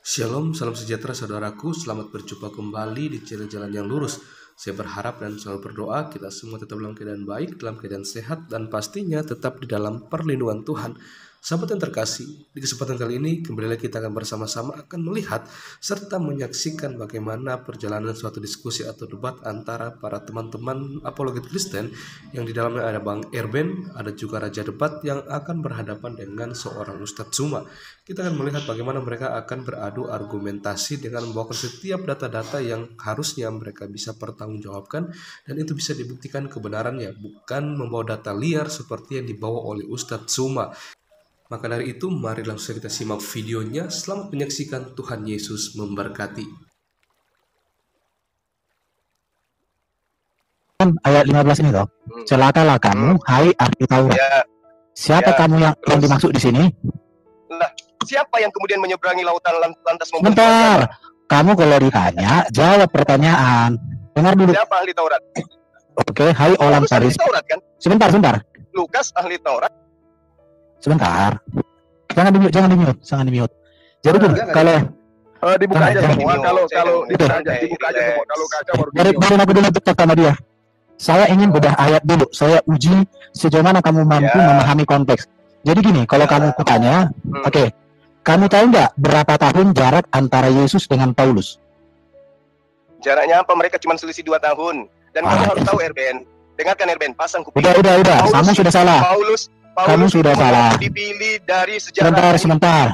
Shalom, salam sejahtera saudaraku. Selamat berjumpa kembali di channel Jalan yang Lurus. Saya berharap dan selalu berdoa kita semua tetap dalam keadaan baik, dalam keadaan sehat, dan pastinya tetap di dalam perlindungan Tuhan. Sahabat yang terkasih, di kesempatan kali ini kembali kita akan bersama-sama akan melihat serta menyaksikan bagaimana perjalanan suatu diskusi atau debat antara para teman-teman apologet Kristen yang di dalamnya ada Bang Erben, ada juga Raja Debat yang akan berhadapan dengan seorang Ustadz Zuma. Kita akan melihat bagaimana mereka akan beradu argumentasi dengan membawakan setiap data-data yang harusnya mereka bisa pertanggungjawabkan dan itu bisa dibuktikan kebenarannya, bukan membawa data liar seperti yang dibawa oleh Ustadz Zuma. Maka dari itu, mari langsung kita simak videonya. Selamat menyaksikan. Tuhan Yesus memberkati. Ayat 15 ini toh. Celakalah kamu, hai ahli Taurat. Ya, Siapa kamu yang dimaksud di sini? lah, siapa yang kemudian menyeberangi lautan lantas membunuh Bentar. Kamu kalau ditanya, jawab pertanyaan. Dengar dulu. Siapa ahli Taurat? Oke, hai orang Lukas ahli Farisi. Taurat kan? Sebentar. Lukas ahli Taurat. Sebentar. Jangan di mute. Jadi gini, kalau dibuka aja Jangan semua. di-mute. Kalau Dibuka dibuka aja semua. Kalau kacau baru biarin aku dulu dekat sama dia. Saya ingin bedah ayat dulu. Saya uji sejauh mana kamu mampu memahami konteks. Jadi gini, kalau kamu kutanya, oke, kamu tahu nggak berapa tahun jarak antara Yesus dengan Paulus? Jaraknya apa? Mereka cuma selisih 2 tahun. Dan kamu harus tahu RBN. Dengarkan RBN, pasang kuping. Udah. Kamu sudah salah. Kamu sudah salah. Dipilih dari sejarah.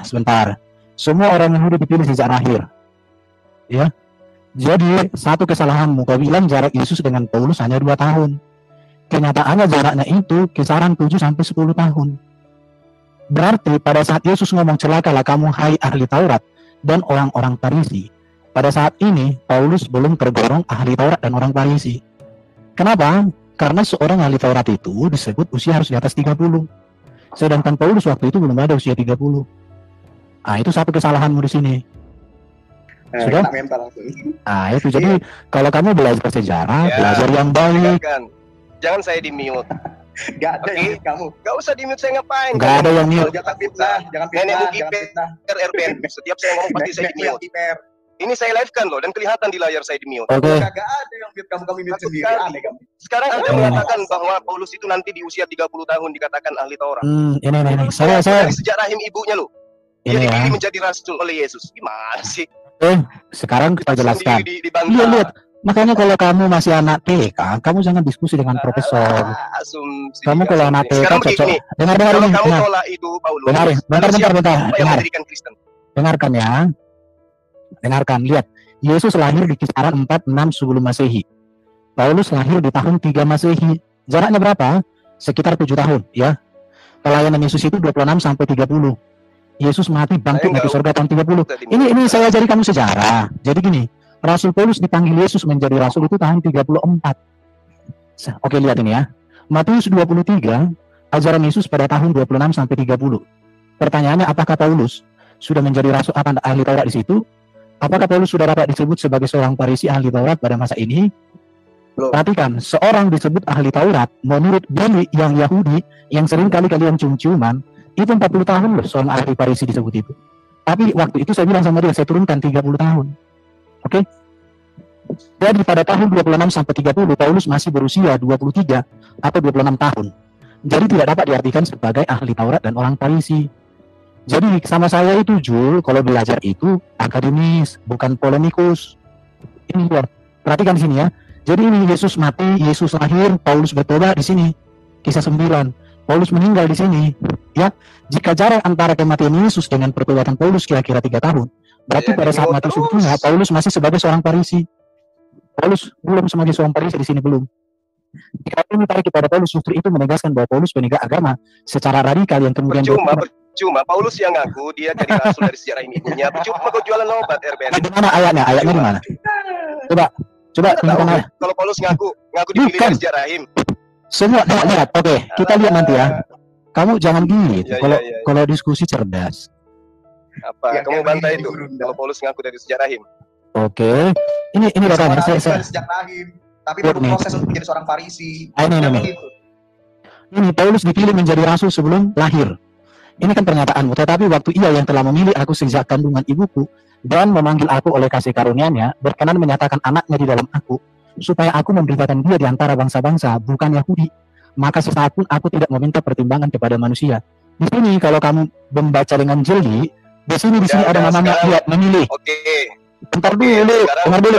Sebentar. Semua orang Yahudi dipilih sejak lahir. Ya. Jadi satu kesalahanmu, kau bilang jarak Yesus dengan Paulus hanya 2 tahun. Kenyataannya jaraknya itu kisaran 7 sampai 10 tahun. Berarti pada saat Yesus ngomong celakalah kamu hai ahli Taurat dan orang-orang Farisi. Pada saat ini Paulus belum tergolong ahli Taurat dan orang Farisi. Kenapa? Karena seorang ahli Taurat itu disebut usia harus di atas 30. Sedangkan Paulus waktu itu belum ada usia 30. Ah, itu satu kesalahanmu di sini. Sudah? Ah, itu jadi kalau kamu belajar sejarah, belajar yang baik. Jangan saya di mute. Gak ada yang kamu. Gak usah di mute, saya ngapain? Gak ada yang mute. Jangan fitnah. Nenek fitnah. RBN. Setiap saya ngomong pasti saya di mute. Ini saya live kan loh, dan kelihatan di layar saya di mute. Oke. Gak ada yang mute kamu mute sendiri. Aneh kamu. Sekarang Anda mengatakan bahwa Paulus itu nanti di usia 30 tahun dikatakan ahli Taurat. Ini. Saya dari sejak rahim ibunya loh. Dia ini dipilih ya. menjadi rasul oleh Yesus. Gimana sih? Sekarang kita jelaskan. Dibantah. Lihat. Makanya kalau kamu masih anak TK, kamu jangan diskusi dengan profesor. Kamu kalau anak TK cocok. Dengar Kalau ini. kamu tolak itu Paulus. Bentar. Siapa yang mendirikan Kristen? Dengarkan ya. Dengarkan, lihat. Yesus lahir di kisaran 46 sebelum Masehi. Paulus lahir di tahun 3 Masehi. Jaraknya berapa? Sekitar 7 tahun, ya. Pelayanan Yesus itu 26 sampai 30. Yesus mati bangkit naik ke surga tahun 30. Ini saya ajari kamu sejarah. Jadi gini, Rasul Paulus dipanggil Yesus menjadi rasul itu tahun 34. Oke, lihat ini ya. Matius 23, ajaran Yesus pada tahun 26 sampai 30. Pertanyaannya, apakah Paulus sudah menjadi rasul apa ahli Taurat di situ? Apakah Paulus sudah dapat disebut sebagai seorang Farisi ahli Taurat pada masa ini? Perhatikan, seorang disebut ahli Taurat menurut Billy yang Yahudi yang sering kali kalian cium-ciuman, itu 40 tahun loh seorang ahli Farisi disebut itu. Tapi waktu itu saya bilang sama dia, saya turunkan 30 tahun. Oke? Jadi pada tahun 26 sampai 30 Paulus masih berusia 23 atau 26 tahun. Jadi tidak dapat diartikan sebagai ahli Taurat dan orang Farisi. Jadi sama saya itu Jul, kalau belajar itu akademis, bukan polemikus. Ini lihat, perhatikan di sini ya. Jadi ini Yesus mati, Yesus lahir, Paulus bertobat di sini. Kisah 9. Paulus meninggal di sini. Ya, jika jarak antara kematian Yesus dengan pertobatan Paulus kira-kira 3 tahun, berarti pada saat mati sungguhnya Paulus masih sebagai seorang Farisi. Paulus belum sebagai seorang Farisi di sini belum. Jika ini tarik kepada Paulus, justru itu menegaskan bahwa Paulus penegak agama secara radikal yang kemudian Percuma Paulus yang ngaku dia jadi rasul dari sejarah ibunya. Percuma kau jualan obat RBN. Di mana ayatnya? Ayatnya di mana? Coba tunjukkan ayat. Kalau Paulus ngaku dipilih dari sejarah rahim. Semua lihat. Oke, kita lihat nanti ya. Kamu jangan gitu. Kalau diskusi cerdas. Apa? Kamu bantah itu kalau Paulus ngaku dari sejarah rahim. Oke. Ini datanya saya sejak rahim. Tapi perlu proses untuk menjadi seorang Farisi. Ini Paulus dipilih menjadi rasul sebelum lahir. Ini kan pernyataanmu, tetapi waktu Ia yang telah memilih aku sejak kandungan ibuku dan memanggil aku oleh kasih karunia-Nya, berkenan menyatakan anaknya di dalam aku, supaya aku memberitakan dia di antara bangsa-bangsa, bukan Yahudi. Maka sesaat pun aku tidak meminta pertimbangan kepada manusia. Di sini kalau kamu membaca dengan jeli, di sini ada namanya lihat memilih. Oke. Bentar dulu,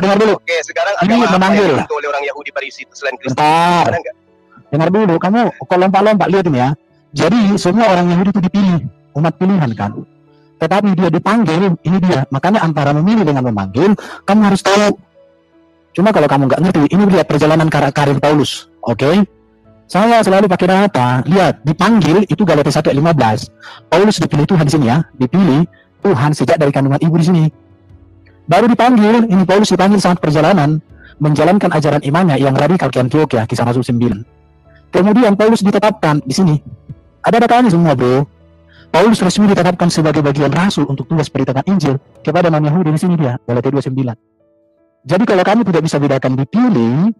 dengar dulu. Oke, sekarang Ini agama apa memanggil. yang dibentuk oleh orang Yahudi pada isi itu selain Kristen? Bentar, Ada nggak? dengar dulu. Kamu kok lompat-lompat, lihat ini ya. Jadi semua orang Yahudi itu dipilih, umat pilihan kan. Tetapi dia dipanggil, ini dia. Makanya antara memilih dengan memanggil, kamu harus tahu. Cuma kalau kamu nggak ngerti, ini lihat perjalanan karir Paulus. Oke? Saya selalu pakai data. Lihat, dipanggil itu Galatia 1 ayat 15. Paulus dipilih Tuhan di sini ya. Dipilih Tuhan sejak dari kandungan ibu di sini. Baru dipanggil, ini Paulus dipanggil saat perjalanan menjalankan ajaran imannya yang radikal ke Antioquia, Kisah Rasul 9. Kemudian Paulus ditetapkan di sini. Ada datanya semua, bro. Paulus resmi ditetapkan sebagai bagian rasul untuk tugas beritakan Injil kepada non-Yahudi di sini dia, Galatia 2:9. Jadi kalau kamu tidak bisa bedakan dipilih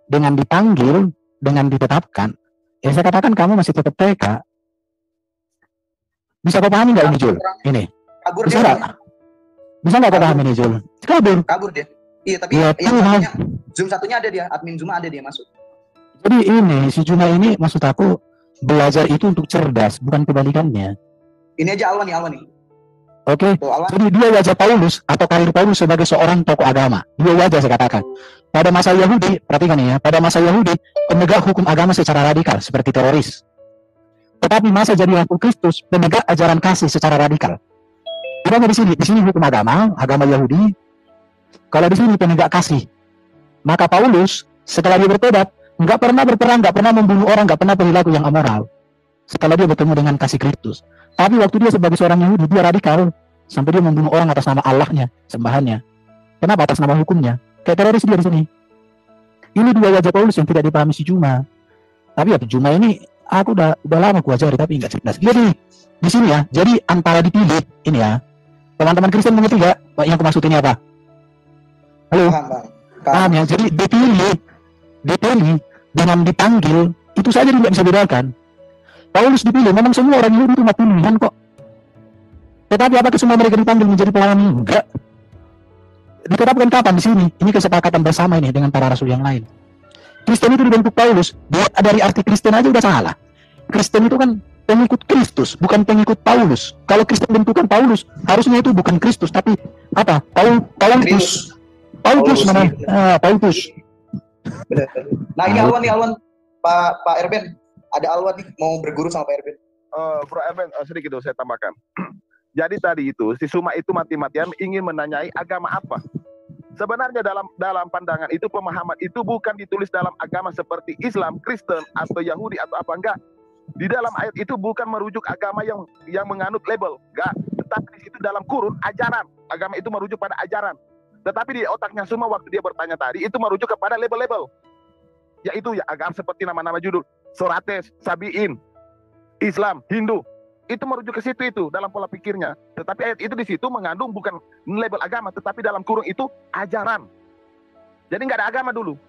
dengan dipanggil dengan ditetapkan, ya saya katakan kamu masih tetap TK. Bisa kau pahami nggak ini, Jul? Ini. Kabur Bisa dia. nggak? Bisa nggak kau pahami ini, Jul? Kabur. Kabur dia. Iya, tapi Ya, yang Tuhan. satunya, Zoom satunya ada dia, admin Zoom ada dia masuk. Jadi ini, si Juna ini maksud aku belajar itu untuk cerdas, bukan kebalikannya. Ini aja Alwan nih. Oke? Tuh Alwan. Jadi dia wajah Paulus atau karir Paulus sebagai seorang tokoh agama. Dia wajah saya katakan. Pada masa Yahudi, perhatikan ya, pada masa Yahudi, penegak hukum agama secara radikal seperti teroris. Tetapi masa jadi Rasul Kristus, penegak ajaran kasih secara radikal. Bedanya di sini hukum agama Yahudi. Kalau di sini penegak kasih. Maka Paulus setelah dia bertobat, nggak pernah berperang, nggak pernah membunuh orang, nggak pernah perilaku yang amoral. Setelah dia bertemu dengan kasih Kristus. Tapi waktu dia sebagai seorang Yahudi, dia radikal. Sampai dia membunuh orang atas nama Allahnya, sembahannya. Kenapa? Atas nama hukumnya. Kayak teroris dia di sini. Ini dua wajah Paulus yang tidak dipahami si Juma. Tapi ya Juma ini, aku udah lama kuajari, tapi nggak cerdas. Jadi, di sini ya, jadi antara dipilih, ini ya. Teman-teman Kristen mengerti nggak yang aku maksud ini apa? Halo? Paham ya? Jadi dipilih dengan dipanggil, itu saja tidak bisa bedakan. Paulus dipilih, memang semua orang Yahudi itu umat pilihan kok. Tetapi apakah semua mereka dipanggil menjadi pelayan? Enggak. Ditetapkan kapan di sini? Ini kesepakatan bersama ini dengan para rasul yang lain. Kristen itu dibentuk Paulus. Dari arti Kristen aja udah salah. Kristen itu kan pengikut Kristus, bukan pengikut Paulus. Kalau Kristen bentukan Paulus, harusnya itu bukan Kristus, tapi apa? Paulus namanya. Paulus. Benar. Nah ini Alwan, Pak Erben, ada Alwan nih mau berguru sama Pak Erben. Bro Erben, sedikit dulu saya tambahkan. Jadi tadi itu si Suma itu mati-matian ingin menanyai agama apa. Sebenarnya dalam pandangan itu, pemahaman itu bukan ditulis dalam agama seperti Islam, Kristen atau Yahudi atau apa, enggak. Di dalam ayat itu bukan merujuk agama yang menganut label, enggak. Tetapi di situ dalam kurun ajaran. Agama itu merujuk pada ajaran. Tetapi di otaknya Suma waktu dia bertanya tadi itu merujuk kepada label-label. Yaitu ya agama seperti nama-nama judul, Sorates, Sabiin, Islam, Hindu. Itu merujuk ke situ itu dalam pola pikirnya. Tetapi ayat itu di situ mengandung bukan label agama, tetapi dalam kurung itu ajaran. Jadi nggak ada agama dulu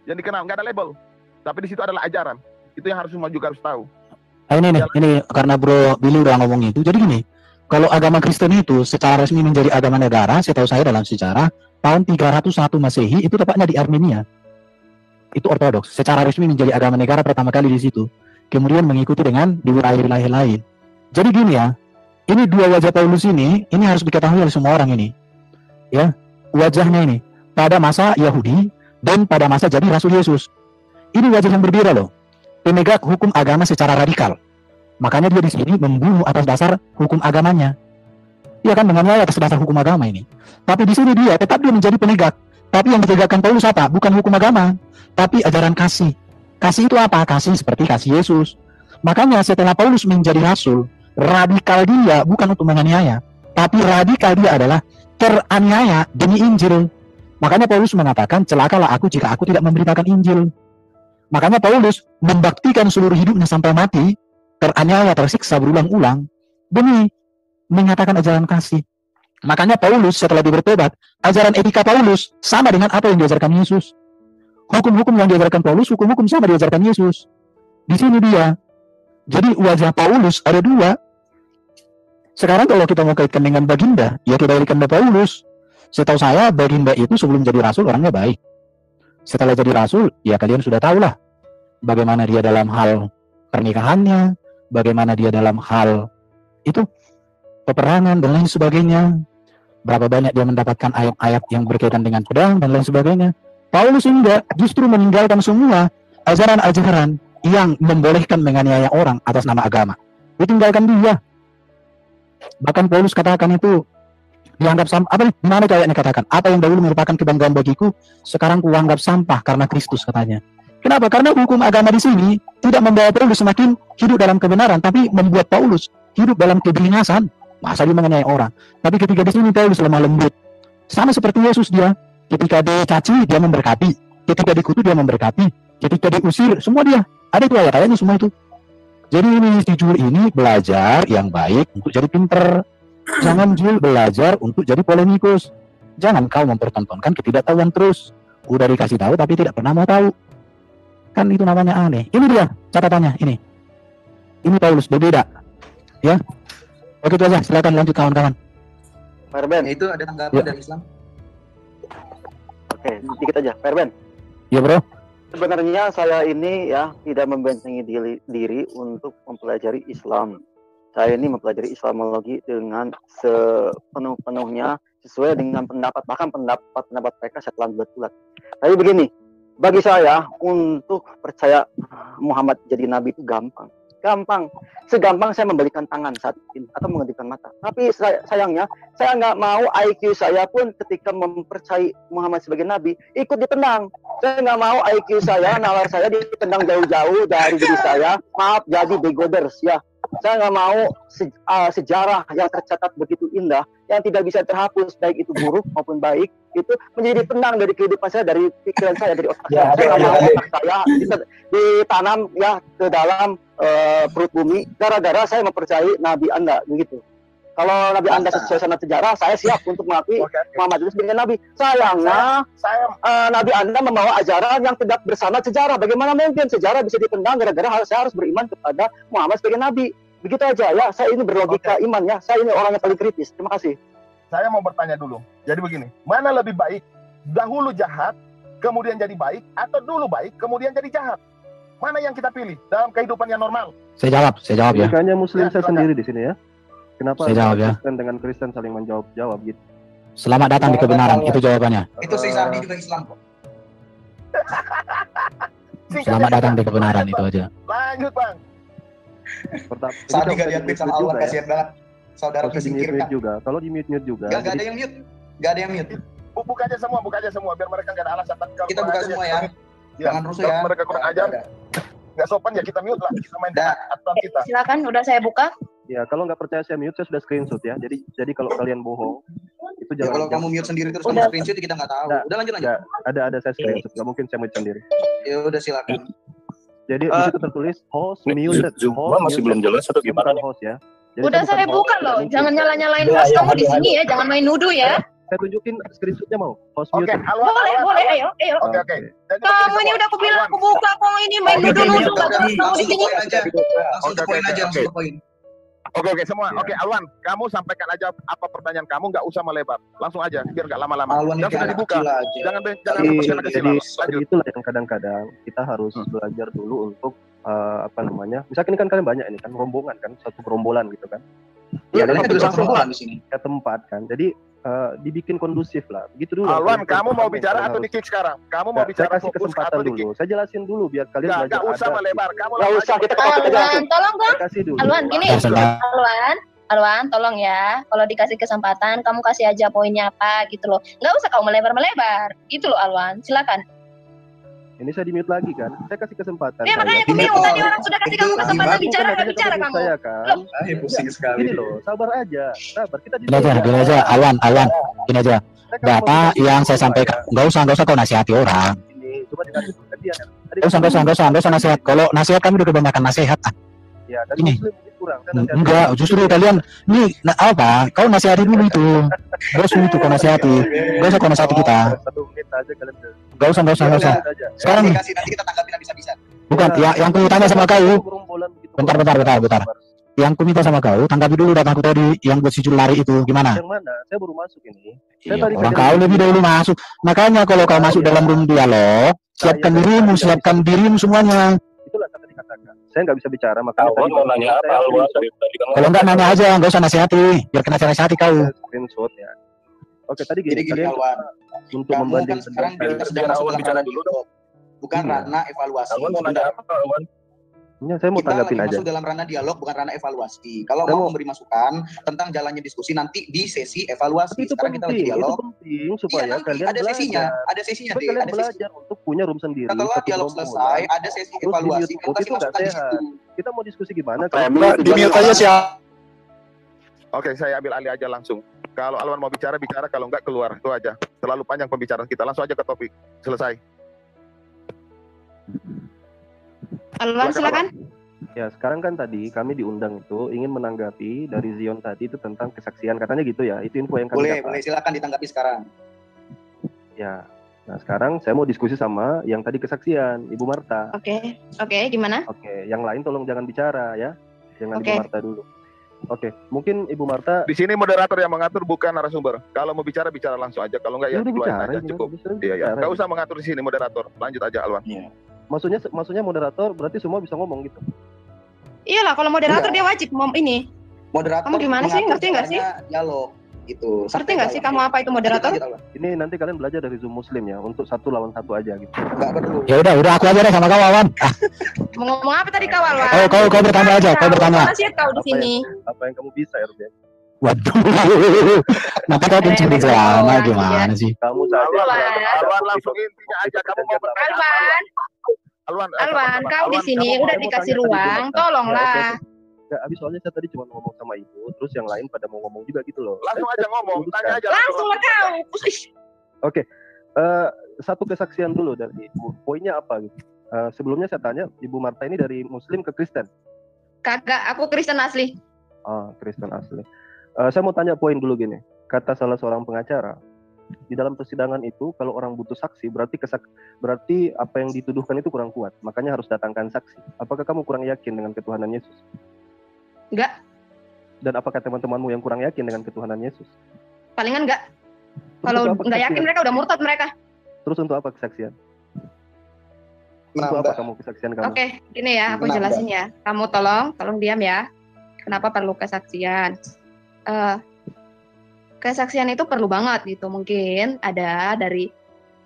yang dikenal, nggak ada label. Tapi di situ adalah ajaran. Itu yang harus semua juga harus tahu. Ini karena Bro Billy udah ngomong itu. Jadi gini, kalau agama Kristen itu secara resmi menjadi agama negara, setahu saya dalam sejarah tahun 301 Masehi itu tepatnya di Armenia. Itu ortodoks. Secara resmi menjadi agama negara pertama kali di situ. Kemudian mengikuti dengan di wilayah-wilayah lain. Jadi gini ya, ini dua wajah Paulus ini harus diketahui oleh semua orang ini. Ya, wajahnya ini pada masa Yahudi dan pada masa jadi Rasul Yesus. Ini wajah yang berbeda loh. Penegak hukum agama secara radikal. Makanya dia di sini membunuh atas dasar hukum agamanya. Iya kan, menganiaya atas dasar hukum agama ini. Tapi di sini dia tetap dia menjadi penegak. Tapi yang ditegakkan Paulus apa? Bukan hukum agama, tapi ajaran kasih. Kasih itu apa? Kasih seperti kasih Yesus. Makanya setelah Paulus menjadi rasul, radikal dia bukan untuk menganiaya, tapi radikal dia adalah teraniaya demi Injil. Makanya Paulus mengatakan, celakalah aku jika aku tidak memberitakan Injil. Makanya Paulus membaktikan seluruh hidupnya sampai mati, teraniaya, tersiksa berulang-ulang demi menyatakan ajaran kasih. Makanya Paulus setelah bertobat, ajaran etika Paulus sama dengan apa yang diajarkan Yesus. Hukum-hukum yang diajarkan Paulus, hukum-hukum sama diajarkan Yesus. Di sini dia. Jadi wajah Paulus ada dua. Sekarang kalau kita mau kaitkan dengan baginda, ya kita kaitkan dengan Paulus. Setahu saya baginda itu sebelum jadi rasul orangnya baik. Setelah jadi rasul, ya kalian sudah tahu lah bagaimana dia dalam hal pernikahannya, bagaimana dia dalam hal itu peperangan dan lain sebagainya. Berapa banyak dia mendapatkan ayat-ayat yang berkaitan dengan pedang dan lain sebagainya. Paulus enggak, justru meninggalkan semua ajaran-ajaran yang membolehkan menganiaya orang atas nama agama. Ditinggalkan dia. Bahkan Paulus katakan itu dianggap sampah. Apa gimana ayatnya katakan? Apa yang dahulu merupakan kebanggaan bagiku, sekarang kuanggap sampah karena Kristus, katanya. Kenapa? Karena hukum agama di sini tidak membawa Paulus semakin hidup dalam kebenaran, tapi membuat Paulus hidup dalam kebingasan. Masa dia menganiaya orang? Tapi ketika di sini Paulus lemah lembut. Sama seperti Yesus dia. Ketika dicaci dia memberkati, ketika dikutuk dia memberkati, ketika diusir semua dia. Ada itu ayat-ayatnya semua itu. Jadi ini si Jul ini belajar yang baik untuk jadi pinter. Jangan Jul belajar untuk jadi polemikus. Jangan kau mempertontonkan ketidaktahuan terus. Udah dikasih tahu tapi tidak pernah mau tahu. Kan itu namanya aneh. Ini dia catatannya ini. Ini Paulus berbeda. Ya. Oke itu aja. Silakan lanjut kawan-kawan. Pak Erben, itu ada tanggapan dari Islam? Oke, sedikit aja. Pak Erben. Ya bro. Sebenarnya saya ini ya tidak membentengi diri untuk mempelajari Islam. Saya ini mempelajari Islamologi dengan sepenuh-penuhnya sesuai dengan pendapat, bahkan pendapat mereka saya telah bulat-bulat. Tapi begini, bagi saya untuk percaya Muhammad jadi nabi itu gampang. Gampang. Segampang saya membalikan tangan saat ini atau mengedipkan mata. Tapi sayangnya saya nggak mau IQ saya pun ketika mempercayai Muhammad sebagai nabi ikut ditendang. Saya nggak mau IQ saya, nalar saya ditendang jauh-jauh dari diri saya. Maaf jadi begoders ya. Saya nggak mau sejarah yang tercatat begitu indah yang tidak bisa terhapus baik itu buruk maupun baik itu menjadi tenang dari kehidupan saya, dari pikiran saya, dari otak saya. Saya nggak mau otak saya ditanam ya ke dalam perut bumi gara-gara saya mempercayai Nabi Anda begitu. Kalau Nabi Anda sesuai sama sejarah, saya siap untuk mengakui Muhammad itu sebagai Nabi. Sayangnya, Nabi Anda membawa ajaran yang tidak bersama sejarah. Bagaimana mungkin sejarah bisa ditendang gara-gara saya harus beriman kepada Muhammad sebagai Nabi? Begitu aja ya, saya ini berlogika iman ya. Saya ini orang yang paling kritis. Terima kasih. Saya mau bertanya dulu. Jadi begini, mana lebih baik? Dahulu jahat, kemudian jadi baik, atau dulu baik, kemudian jadi jahat? Mana yang kita pilih dalam kehidupan yang normal? Saya jawab ya. Bukannya Muslim saya sendiri di sini ya. Kenapa saya jawab ya. Kristen dengan Kristen saling menjawab gitu? Selamat datang di kebenaran, itu jawabannya. Itu si Sardi juga Islam kok. Selamat datang di kebenaran, itu aja. Lanjut bang. Sardi gak diadmit sama Allah, kasihan banget. Saudara disingkirkan juga. Kalau di mute juga. Gak ada yang mute. Gak ada yang mute. Buka aja semua biar mereka gak ada alasan. Kita buka semua ya. Jangan rusuh ya. Mereka kurang ajar. Gak sopan ya kita mute lah. Kita main aturan kita. Silakan, udah saya buka. Ya, kalau nggak percaya saya mute, saya sudah screenshot ya. Jadi kalau kalian bohong, itu jangan. Ya, kalau kamu mute sendiri terus kamu screenshot kita nggak tahu. Udah lanjut. Ada saya screenshot. Nggak mungkin saya mute sendiri. Ya udah silakan. Jadi di situ tertulis host muted. Masih belum jelas atau gimana? Host ya. Jadi udah saya buka loh. Jangan nyala-nyalain host kamu di sini ya. Jangan main nuduh ya. Saya tunjukin screenshotnya mau. Host muted. Boleh. Ayo. Oke. Kamu ini udah aku bilang aku buka. Kamu ini main nuduh-nuduh. Kamu di sini. Langsung ke poin aja. Oke semua. Oke Alwan, kamu sampaikan aja apa pertanyaan kamu, nggak usah melebar. Langsung aja biar nggak lama-lama. Yang sudah dibuka. Jangan Jadi itulah yang kadang-kadang kita harus belajar dulu untuk misalkan ini kan kalian banyak ini kan rombongan kan, satu gerombolan gitu kan. Iya, ada gerombolan di sini. Ke tempat kan. Jadi dibikin kondusif lah. Begitu dulu. Alwan, kamu mau bicara atau di-kick sekarang? Kamu mau bicara saya kasih kesempatan dulu. Saya jelasin dulu biar kalian belajar. Nggak usah melebar. Kamu nggak usah kita tolong dong. Kasih dulu. Alwan, gini. Alwan, tolong ya. Kalau dikasih kesempatan, kamu kasih aja poinnya apa gitu loh. Nggak usah kamu melebar-melebar. Gitu loh Alwan. Silakan. Ini saya di-mute lagi kan. Saya kasih kesempatan. Ya makanya aku bingung tadi orang sudah kasih kamu kesempatan bicara kamu. Saya kan. Pusing sekali. Gini loh, sabar aja. Sabar, kita gini aja, Alwan. Gini aja. Data yang saya sampaikan, nggak usah kau nasihati orang. Coba dikasih ke dia. Nggak usah nasihat. Kalau nasihat kami udah kebanyakan nasihat. Ya, dan ini. Kurang. Enggak, justru kalian ini kau nasihati dulu itu. Bosmu itu kau nasihati. Enggak usah kau nasihati kita. 1 menit aja kalian. Enggak usah. Sekarang nanti kita tanggapin habis-habisan. Bukan, yang aku tanya sama kau. Bentar. Yang ku minta sama kau, tanggapi dulu dataku tadi yang buat si Jul lari itu gimana? Yang mana? Saya baru masuk ini. Saya Iya, tadi orang saja kau lebih dahulu masuk. Makanya kalau kau masuk dalam room dialog, siapkan saya dirimu semuanya. itulah kata dikatakan. Saya nggak bisa bicara, makanya Alwan mau nanya apa? Alwan dari tadi kan Kalau enggak nanya aja, enggak usah nasihati, biar kena nasihati kau. screenshot ya. Oke, tadi Jadi gini, gini kalian Alwan, untuk kamu kan membanding sekarang kita sedang biar masuk Alwan dalam bicara ranah dulu dialog, bukan Iya. ranah evaluasi. Alwan mau nanya apa, Alwan? Ya, saya mau Kita lagi tanggapin aja. masuk dalam ranah dialog, bukan ranah evaluasi. Kalau Saya mau mau- memberi masukan tentang jalannya diskusi nanti di sesi Tapi evaluasi. itu Sekarang kita lagi penting, itu dialog. penting supaya Iya, nanti kalian ada sesinya, belajar. ada sesinya Supaya deh, kalian ada sesi. belajar untuk punya room sendiri. Setelah satu dialog gerombolan. selesai, ada sesi Terus evaluasi. di-mute Kan pasti itu nggak masukkan di sehat. situ. Kita mau diskusi gimana? Mbak, Di-mute aja sih. Oke, saya ambil alih aja langsung. Kalau Alwan mau bicara, bicara. Kalau enggak, keluar. Itu aja. Terlalu panjang pembicaraan kita. Langsung aja ke topik. Selesai. Alwan, silakan. Ya, sekarang kan tadi kami diundang itu ingin menanggapi dari Zion tadi itu tentang kesaksian. Katanya gitu ya. Itu info yang kami Boleh, dapat. boleh, silakan ditanggapi sekarang. Ya. Nah, sekarang saya mau diskusi sama yang tadi kesaksian, Ibu Marta. Oke, gimana? Oke, yang lain tolong jangan bicara ya. Jangan Oke. Ibu Marta dulu. Oke, mungkin Ibu Marta Di sini moderator yang mengatur, bukan narasumber. Kalau mau bicara, bicara langsung aja. Kalau enggak, ya udah keluarin bicara, aja. gimana? Cukup. Bisa Iya, iya. bicara. Enggak usah mengatur di sini moderator. Lanjut aja, Alwan. Maksudnya moderator berarti semua bisa ngomong gitu. Iyalah, kalau moderator Iya. dia wajib ini. Moderator Kamu gimana sih? mengatur Ngerti nggak sih? caranya dialog gitu. Ngerti nggak sih kamu apa itu moderator? Ini nanti kalian belajar dari Zoom Muslim ya, untuk 1 lawan 1 aja gitu. Enggak perlu. Ya udah aku aja deh sama kau Awan. Mau ngomong apa tadi kau, Alwan? Kau bertanya aja, kau bertanya. Mana sih kau di sini? Apa yang kamu bisa, RB? Waduh. Nanti kau pencuri celana gimana sih? Kamu saja. Alwan langsung intinya aja. Kamu mau bertanya. Alwan, kau di sini udah dikasih ruang, tolonglah. Enggak, habis soalnya saya tadi cuma ngomong sama Ibu, terus yang lain pada mau ngomong juga gitu loh. Langsung aja ngomong. Tanya aja. Langsung lah kau. Oke, satu kesaksian dulu dari Ibu. Poinnya apa gitu? Sebelumnya saya tanya, Ibu Marta ini dari Muslim ke Kristen? Kagak, aku Kristen asli. Oh, Kristen asli. Saya mau tanya poin dulu gini. Kata salah seorang pengacara, di dalam persidangan itu kalau orang butuh saksi berarti apa yang dituduhkan itu kurang kuat. Makanya harus datangkan saksi. Apakah kamu kurang yakin dengan ketuhanan Yesus? Enggak, Dan apakah teman-temanmu yang kurang yakin dengan ketuhanan Yesus? palingan enggak. Terus Kalau untuk apa nggak yakin kesaksian? mereka udah murtad mereka. Terus untuk apa kesaksian? Untuk apa kamu kesaksian kamu? Oke, gini ya, aku jelasin ya. Kamu tolong diam ya. Kenapa perlu kesaksian? Kesaksian itu perlu banget gitu. Mungkin ada dari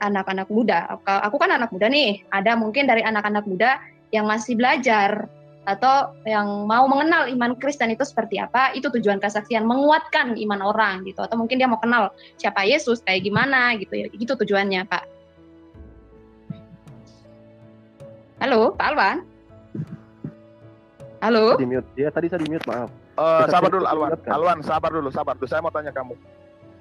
anak-anak muda. Aku kan anak muda nih. Ada mungkin dari anak-anak muda yang masih belajar atau yang mau mengenal iman Kristen itu seperti apa. Itu tujuan kesaksian, menguatkan iman orang gitu. Atau mungkin dia mau kenal siapa Yesus kayak gimana gitu ya. Itu tujuannya, Pak. Halo, Pak Alwan. Halo. Di mute. Ya, tadi saya di mute, maaf. Sabar dulu, Alwan. Alwan, sabar dulu. Saya mau tanya kamu.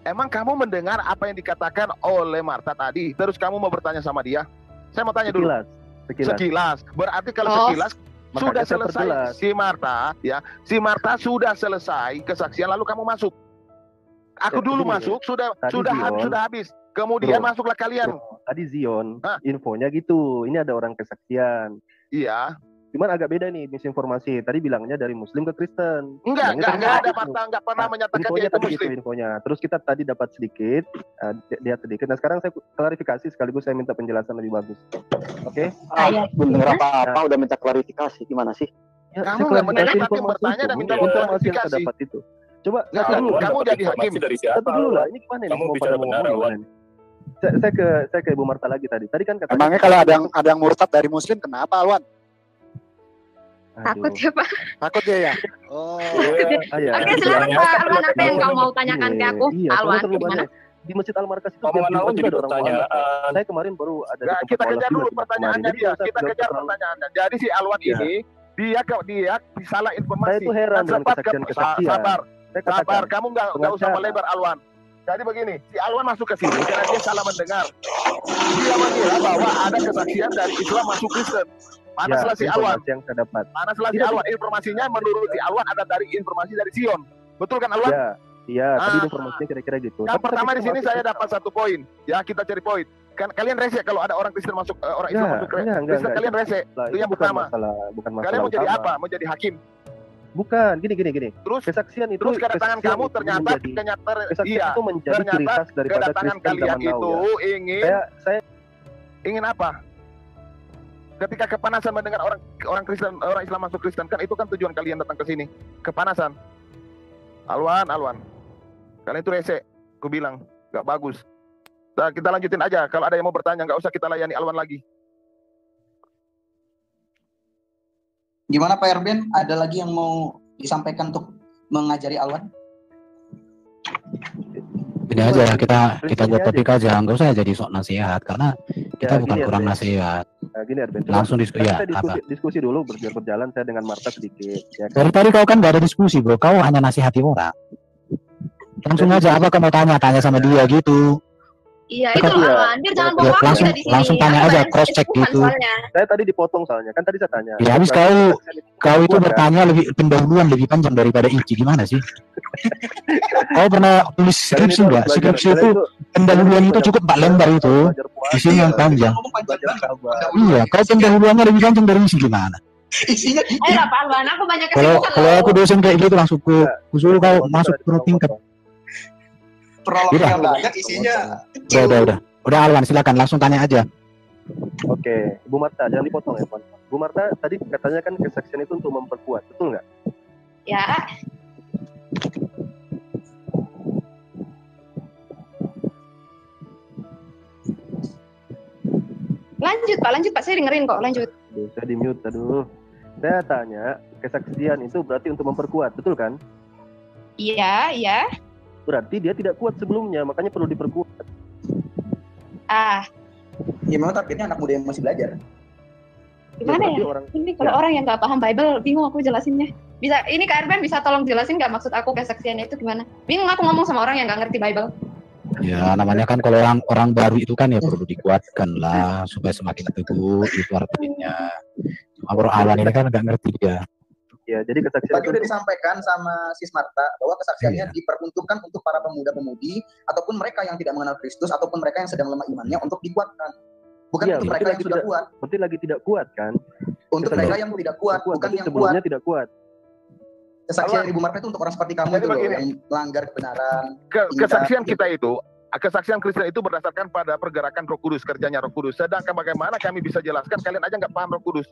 Emang kamu mendengar apa yang dikatakan oleh Marta tadi? Terus kamu mau bertanya sama dia? Saya mau tanya dulu. Sekilas. Berarti kalau sekilas sudah selesai si Marta sudah selesai kesaksian lalu kamu masuk. Aku dulu masuk sudah habis. Kemudian masuklah kalian. Tadi Zion, infonya gitu. Ini ada orang kesaksian. Iya. Cuman agak beda nih misinformasi. Tadi bilangnya dari Muslim ke Kristen. Enggak ada Marta enggak pernah menyatakan dia itu Muslim. Infonya. Terus kita tadi dapat sedikit, lihat sedikit. Nah sekarang saya klarifikasi sekaligus saya minta penjelasan lebih bagus. Oke? Belum apa-apa udah minta klarifikasi gimana sih? Ya, kamu nggak mendengar tapi bertanya dan minta informasi yang klarifikasi. saya dapat itu. Coba Nggak, kamu jadi hakim. Satu dulu lah. Ini gimana nih? Kamu bicara benar, Alwan. Saya ke Ibu Marta lagi tadi. Tadi kan katanya. Emangnya kalau ada yang murtad dari Muslim, kenapa Alwan? Takut ya, Pak. Takut ya? Oh. Oke, silakan Pak Alwan, apa yang kamu mau tanyakan ke aku? Alwan, gimana? Di Masjid Al-Markas itu Omongan Alwan jadi pertanyaan. Saya kemarin baru ada. Nggak, kita kejar dulu pertanyaannya dia. Kita kejar pertanyaannya. Jadi si Alwan ini dia salah informasi. Saya itu heran dengan kesaksian. Sabar. Kamu nggak usah melebar Alwan. Jadi begini, si Alwan masuk ke sini karena dia salah mendengar. Dia mengira bahwa ada kesaksian dari Islam masuk Kristen. Mana salah si Alwan? Yang saya dapat. Mana salah si Alwan? Informasinya menurut si Alwan ada dari informasi dari Zion. Betul kan Alwan? Iya. Tadi informasinya kira-kira gitu. Yang pertama di sini saya dapat 1 poin. Ya, kita cari poin. Kan kalian rese kalau ada orang Kristen masuk orang Islam masuk Kristen, kalian rese. Itu yang pertama. Bukan masalah. Kalian mau jadi apa? Mau jadi hakim? Bukan, gini. Terus Kesaksian itu kedatangan kamu ternyata kesaksian itu menjadi ciri khas daripada kedatangan Kristen kalian zaman now itu ya. Saya ingin apa? Ketika kepanasan mendengar orang Kristen, orang Islam masuk Kristen, kan itu kan tujuan kalian datang ke sini. Kepanasan. Alwan. Kalian itu rese. Aku bilang, nggak bagus. Nah, kita lanjutin aja. Kalau ada yang mau bertanya, nggak usah kita layani Alwan lagi. Gimana Pak Erben? Ada lagi yang mau disampaikan untuk mengajari Alwan? Ini aja kita buat topik aja, nggak usah jadi sok nasihat karena kita bukan kurang nasihat. Nah, gini Erben, langsung diskusi ya. Diskusi dulu berjalan saya dengan Marta sedikit. Ya, Dari tadi kau kan nggak ada diskusi bro, kau hanya nasihati orang. Langsung aja apa kau mau tanya sama dia gitu. Iya itu loh Alwan, biar jangan bawa waktu kita di sini. Langsung tanya aja, cross check gitu. Saya tadi dipotong soalnya, kan tadi saya tanya. Ya habis kau itu bertanya lebih pendahuluan lebih panjang daripada Inci, gimana sih? Kau pernah tulis skripsi nggak? Skripsi itu pendahuluan itu cukup 4 lembar itu, di sini yang panjang. Iya, kau pendahuluannya lebih panjang dari Inci gimana? Isinya ayo Pak Alwan, aku banyak kesibukan. Kalau aku dosen kayak gitu langsung kusuruh kau masuk ke tingkat. Prolognya banyak, isinya Udah Alwan, silakan langsung tanya aja. Oke, Bu Marta jangan dipotong ya, Pak. Bu Marta tadi katanya kan kesaksian itu untuk memperkuat, betul nggak? Ya. Lanjut Pak, saya dengerin kok, lanjut. Saya di mute, aduh. Saya tanya, kesaksian itu berarti untuk memperkuat, betul kan? Iya. Berarti dia tidak kuat sebelumnya, makanya perlu diperkuat. Ya memang targetnya anak muda yang masih belajar. Gimana ya? Ini kalau orang yang nggak paham Bible, bingung aku jelasinnya. Bisa, ini Kak Erben bisa tolong jelasin nggak maksud aku kesaksiannya itu gimana? Bingung aku ngomong sama orang yang nggak ngerti Bible. Ya namanya kan kalau orang baru itu kan ya perlu dikuatkan lah supaya semakin teguh itu artinya. Cuma Bro Alwan ini kan nggak ngerti dia. Ya, jadi kesaksian tadi udah disampaikan sama Sis Marta bahwa kesaksiannya diperuntukkan untuk para pemuda-pemudi ataupun mereka yang tidak mengenal Kristus ataupun mereka yang sedang lemah imannya untuk dikuatkan. Bukan untuk mereka yang sudah kuat. Berarti lagi tidak kuat kan? Untuk mereka yang tidak kuat, bukan yang sebelumnya kuat. Tidak kuat. Kesaksian Ibu Marta itu untuk orang seperti kamu itu loh, yang melanggar kebenaran. Kesaksian kita itu, kesaksian Kristen itu berdasarkan pada pergerakan Roh Kudus, kerjanya Roh Kudus. Sedangkan bagaimana kami bisa jelaskan, kalian aja nggak paham Roh Kudus.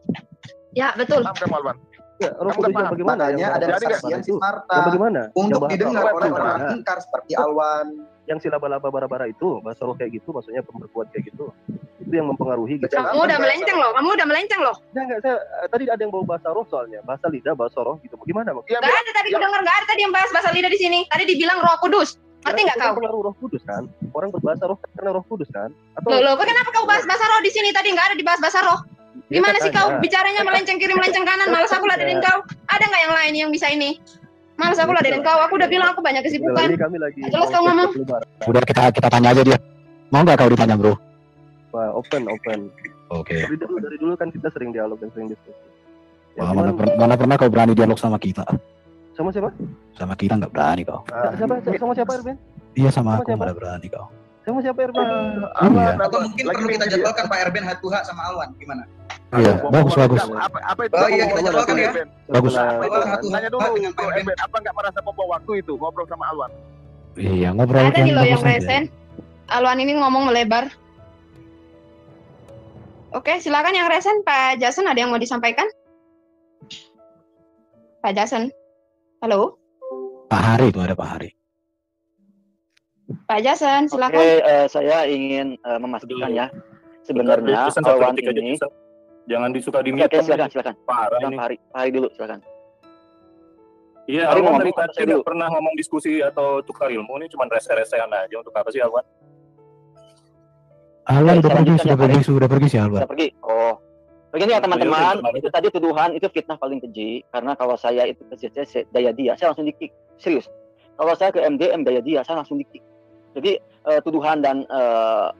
Ya betul. Paham kamu Alwan? Ya, Roh Kudus yang bagaimana? Makanya ada kesaksian Sis Marta untuk didengar oleh orang ingkar seperti Alwan. Yang si laba-laba bara-bara itu, bahasa roh kayak gitu, maksudnya pemberkuat kayak gitu. Itu yang mempengaruhi gitu. Kamu udah melenceng loh. Enggak, saya tadi ada yang bawa bahasa roh soalnya, bahasa lidah, bahasa roh gitu. Gimana maksudnya? Enggak ada tadi dengar, enggak ada tadi yang bahas bahasa lidah di sini. Tadi dibilang Roh Kudus. Ngerti enggak kau? Pengaruh Roh Kudus kan? Orang berbahasa roh karena Roh Kudus kan? Atau Loh, kenapa kau bahas bahasa roh di sini? Tadi enggak ada dibahas bahasa roh. Gimana sih kau bicaranya melenceng kiri melenceng kanan? Malas aku ladenin kau. Ada enggak yang lain yang bisa ini? Malas aku ladenin kau. Aku udah bilang aku banyak kesibukan. Jelas kau ngomong. Udah kita tanya aja dia. Mau nggak kau ditanya bro? Wah, open. Oke. Dari dulu kan kita sering dialog dan sering diskusi. Ya, mana pernah kau berani dialog sama kita? Sama siapa? Sama kita nggak berani kau. Sama siapa Erben? Iya sama aku nggak berani kau. Sama siapa Erben? Atau mungkin perlu kita jadwalkan Pak Erben Hatuha sama Alwan, gimana? Iya, bagus. Apa itu? Oh iya, kita jadwalkan ya. Bagus. Tanya dulu Bro Erben, apa nggak merasa membawa waktu itu ngobrol sama Alwan? Iya, ngobrol. Ada nih loh yang resen. Alwan ini ngomong melebar. Oke, silakan yang resen Pak Jason, ada yang mau disampaikan? Pak Jason. Halo? Pak Hari itu ada Pak Hari. Pak Jason, silakan. Oke, saya ingin memastikan ya. Sebenarnya Alwan ini jangan disuka di mute. Oke, silakan. Parah ini. Pak Hari dulu, silakan. Iya, Alwan dari tadi tidak pernah ngomong diskusi atau tukar ilmu, ini cuma rese-resean aja. Untuk apa sih Alwan? Alwan sudah pergi sih Alwan. Sudah pergi. Oh. Begini ya teman-teman, itu tadi tuduhan itu fitnah paling keji, karena kalau saya itu ke daya dia, saya langsung di-kick. Serius. Kalau saya ke MDM daya dia, saya langsung di-kick. Jadi tuduhan dan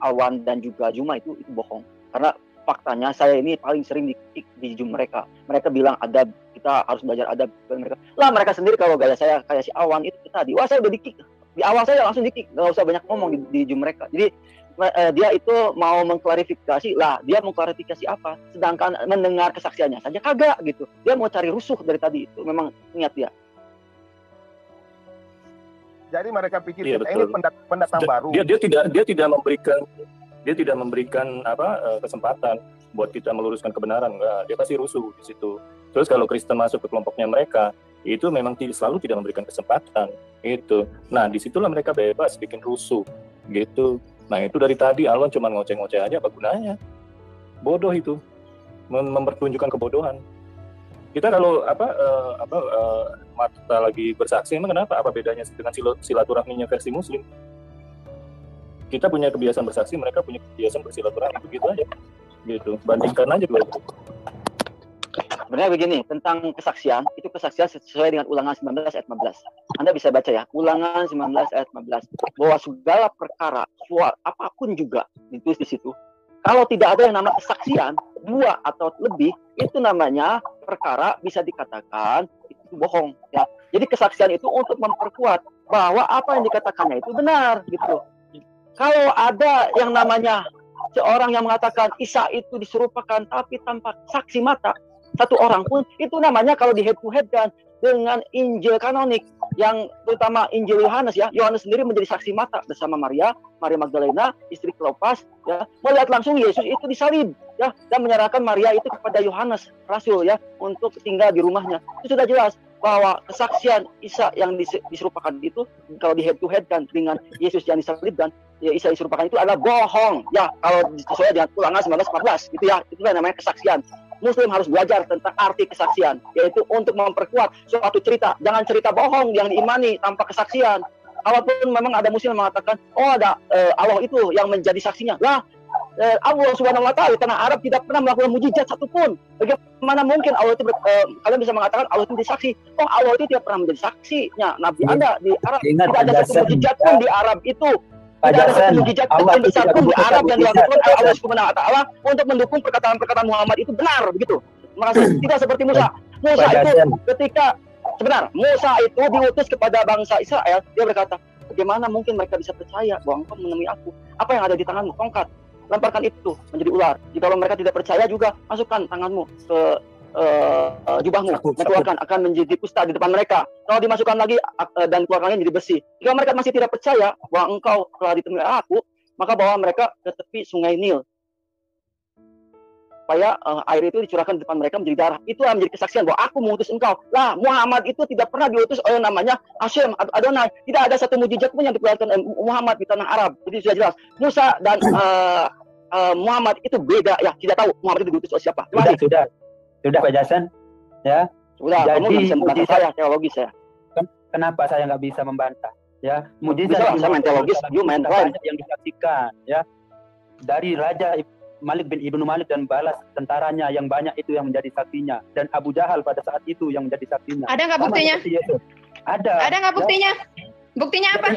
Alwan dan juga Juma itu bohong. Karena faktanya saya ini paling sering di-kick di Zoom mereka. Mereka bilang adab, kita harus belajar adab dengan mereka. Lah mereka sendiri kalau gaya saya kayak si Alwan itu tadi, wah saya udah di-kick Di awal saya langsung di-kick, nggak usah banyak ngomong di Zoom mereka. Jadi dia itu mau mengklarifikasi lah, dia mengklarifikasi apa? Sedangkan mendengar kesaksiannya saja kagak gitu. Dia mau cari rusuh dari tadi itu, memang niat dia. Jadi mereka pikir Iya, kita ini betul. pendatang baru. Dia tidak memberikan kesempatan buat kita meluruskan kebenaran. Enggak, dia pasti rusuh di situ. Terus kalau Kristen masuk ke kelompoknya mereka, itu memang selalu tidak memberikan kesempatan. Itu. Nah, disitulah mereka bebas bikin rusuh gitu. Nah, itu dari tadi Alwan cuma ngoceh-ngoceh aja, apa gunanya? Bodoh itu. Mempertunjukkan kebodohan. Kita kalau Marta lagi bersaksi, emang kenapa? Apa bedanya dengan silaturahminya versi Muslim? Kita punya kebiasaan bersaksi, mereka punya kebiasaan bersilaturahmi, begitu aja. Gitu. Bandingkan aja dua itu. Sebenarnya begini, tentang kesaksian, itu kesaksian sesuai dengan Ulangan 19 ayat 15. Anda bisa baca ya, Ulangan 19 ayat 15. Bahwa segala perkara, apapun juga ditulis di situ. Kalau tidak ada yang namanya kesaksian, 2 atau lebih, itu namanya perkara bisa dikatakan itu bohong. Ya. Jadi kesaksian itu untuk memperkuat bahwa apa yang dikatakannya itu benar. Gitu. Kalau ada yang namanya seorang yang mengatakan Isa itu diserupakan tapi tanpa saksi mata, satu orang pun, itu namanya kalau di head to head kan dengan Injil kanonik yang terutama Injil Yohanes ya, Yohanes sendiri menjadi saksi mata bersama Maria Magdalena, istri Kleopas ya, melihat langsung Yesus itu disalib ya, dan menyerahkan Maria itu kepada Yohanes rasul ya untuk tinggal di rumahnya. Itu sudah jelas bahwa kesaksian Isa yang diserupakan itu kalau di head to head kan dengan Yesus yang disalibkan, ya Isa diserupakan itu adalah bohong ya, kalau sesuai dengan Ulangan 19:14 gitu ya, itu namanya kesaksian. Muslim harus belajar tentang arti kesaksian, yaitu untuk memperkuat suatu cerita. Jangan cerita bohong yang diimani tanpa kesaksian. Kalaupun memang ada Muslim yang mengatakan, oh ada Allah itu yang menjadi saksinya. Lah, Allah Subhanahu wa Ta'ala di tanah Arab tidak pernah melakukan mujizat satupun. Bagaimana mungkin Allah itu kalian bisa mengatakan Allah itu menjadi saksi? Oh, Allah itu tidak pernah menjadi saksinya. Nabi Anda di Arab tidak ada satu mujizat pun di Arab itu. Tidak ada satu mujizat yang besar pun di Arab yang dilakukan oleh Allah Subhanahu wa Ta'ala untuk mendukung perkataan-perkataan Muhammad itu benar begitu. Merasa tidak seperti Musa. Musa itu ketika Musa itu diutus kepada bangsa Israel, dia berkata, bagaimana mungkin mereka bisa percaya bahwa engkau menemui aku? Apa yang ada di tanganmu? Tongkat. Lemparkan itu menjadi ular. Jika mereka tidak percaya juga, masukkan tanganmu ke jubahmu, dan keluarkan akan menjadi kusta di depan mereka. Kalau dimasukkan lagi dan keluarkannya menjadi bersih. Jika mereka masih tidak percaya bahwa engkau telah ditemui aku, maka bawa mereka ke tepi sungai Nil, supaya air itu dicurahkan di depan mereka menjadi darah. Itulah menjadi kesaksian bahwa aku mengutus engkau. Lah, Muhammad itu tidak pernah diutus oleh namanya Hashem atau Adonai. Tidak ada satu mujizat pun yang diperlihatkan Muhammad di tanah Arab. Jadi sudah jelas. Musa dan Muhammad itu beda ya. Tidak tahu Muhammad itu diutus oleh siapa. Sudah Pak Jason, ya. Sudah, kamu bisa membantah saya teologis ya. Kenapa saya nggak bisa membantah? Ya, mujizat saya main teologis, you main lain yang disaksikan, ya. Dari Raja Malik bin Ibnu Malik dan balas tentaranya yang banyak itu yang menjadi saksinya, dan Abu Jahal pada saat itu yang menjadi saksinya. Ada nggak buktinya? Ada. Ada nggak buktinya? Buktinya apa?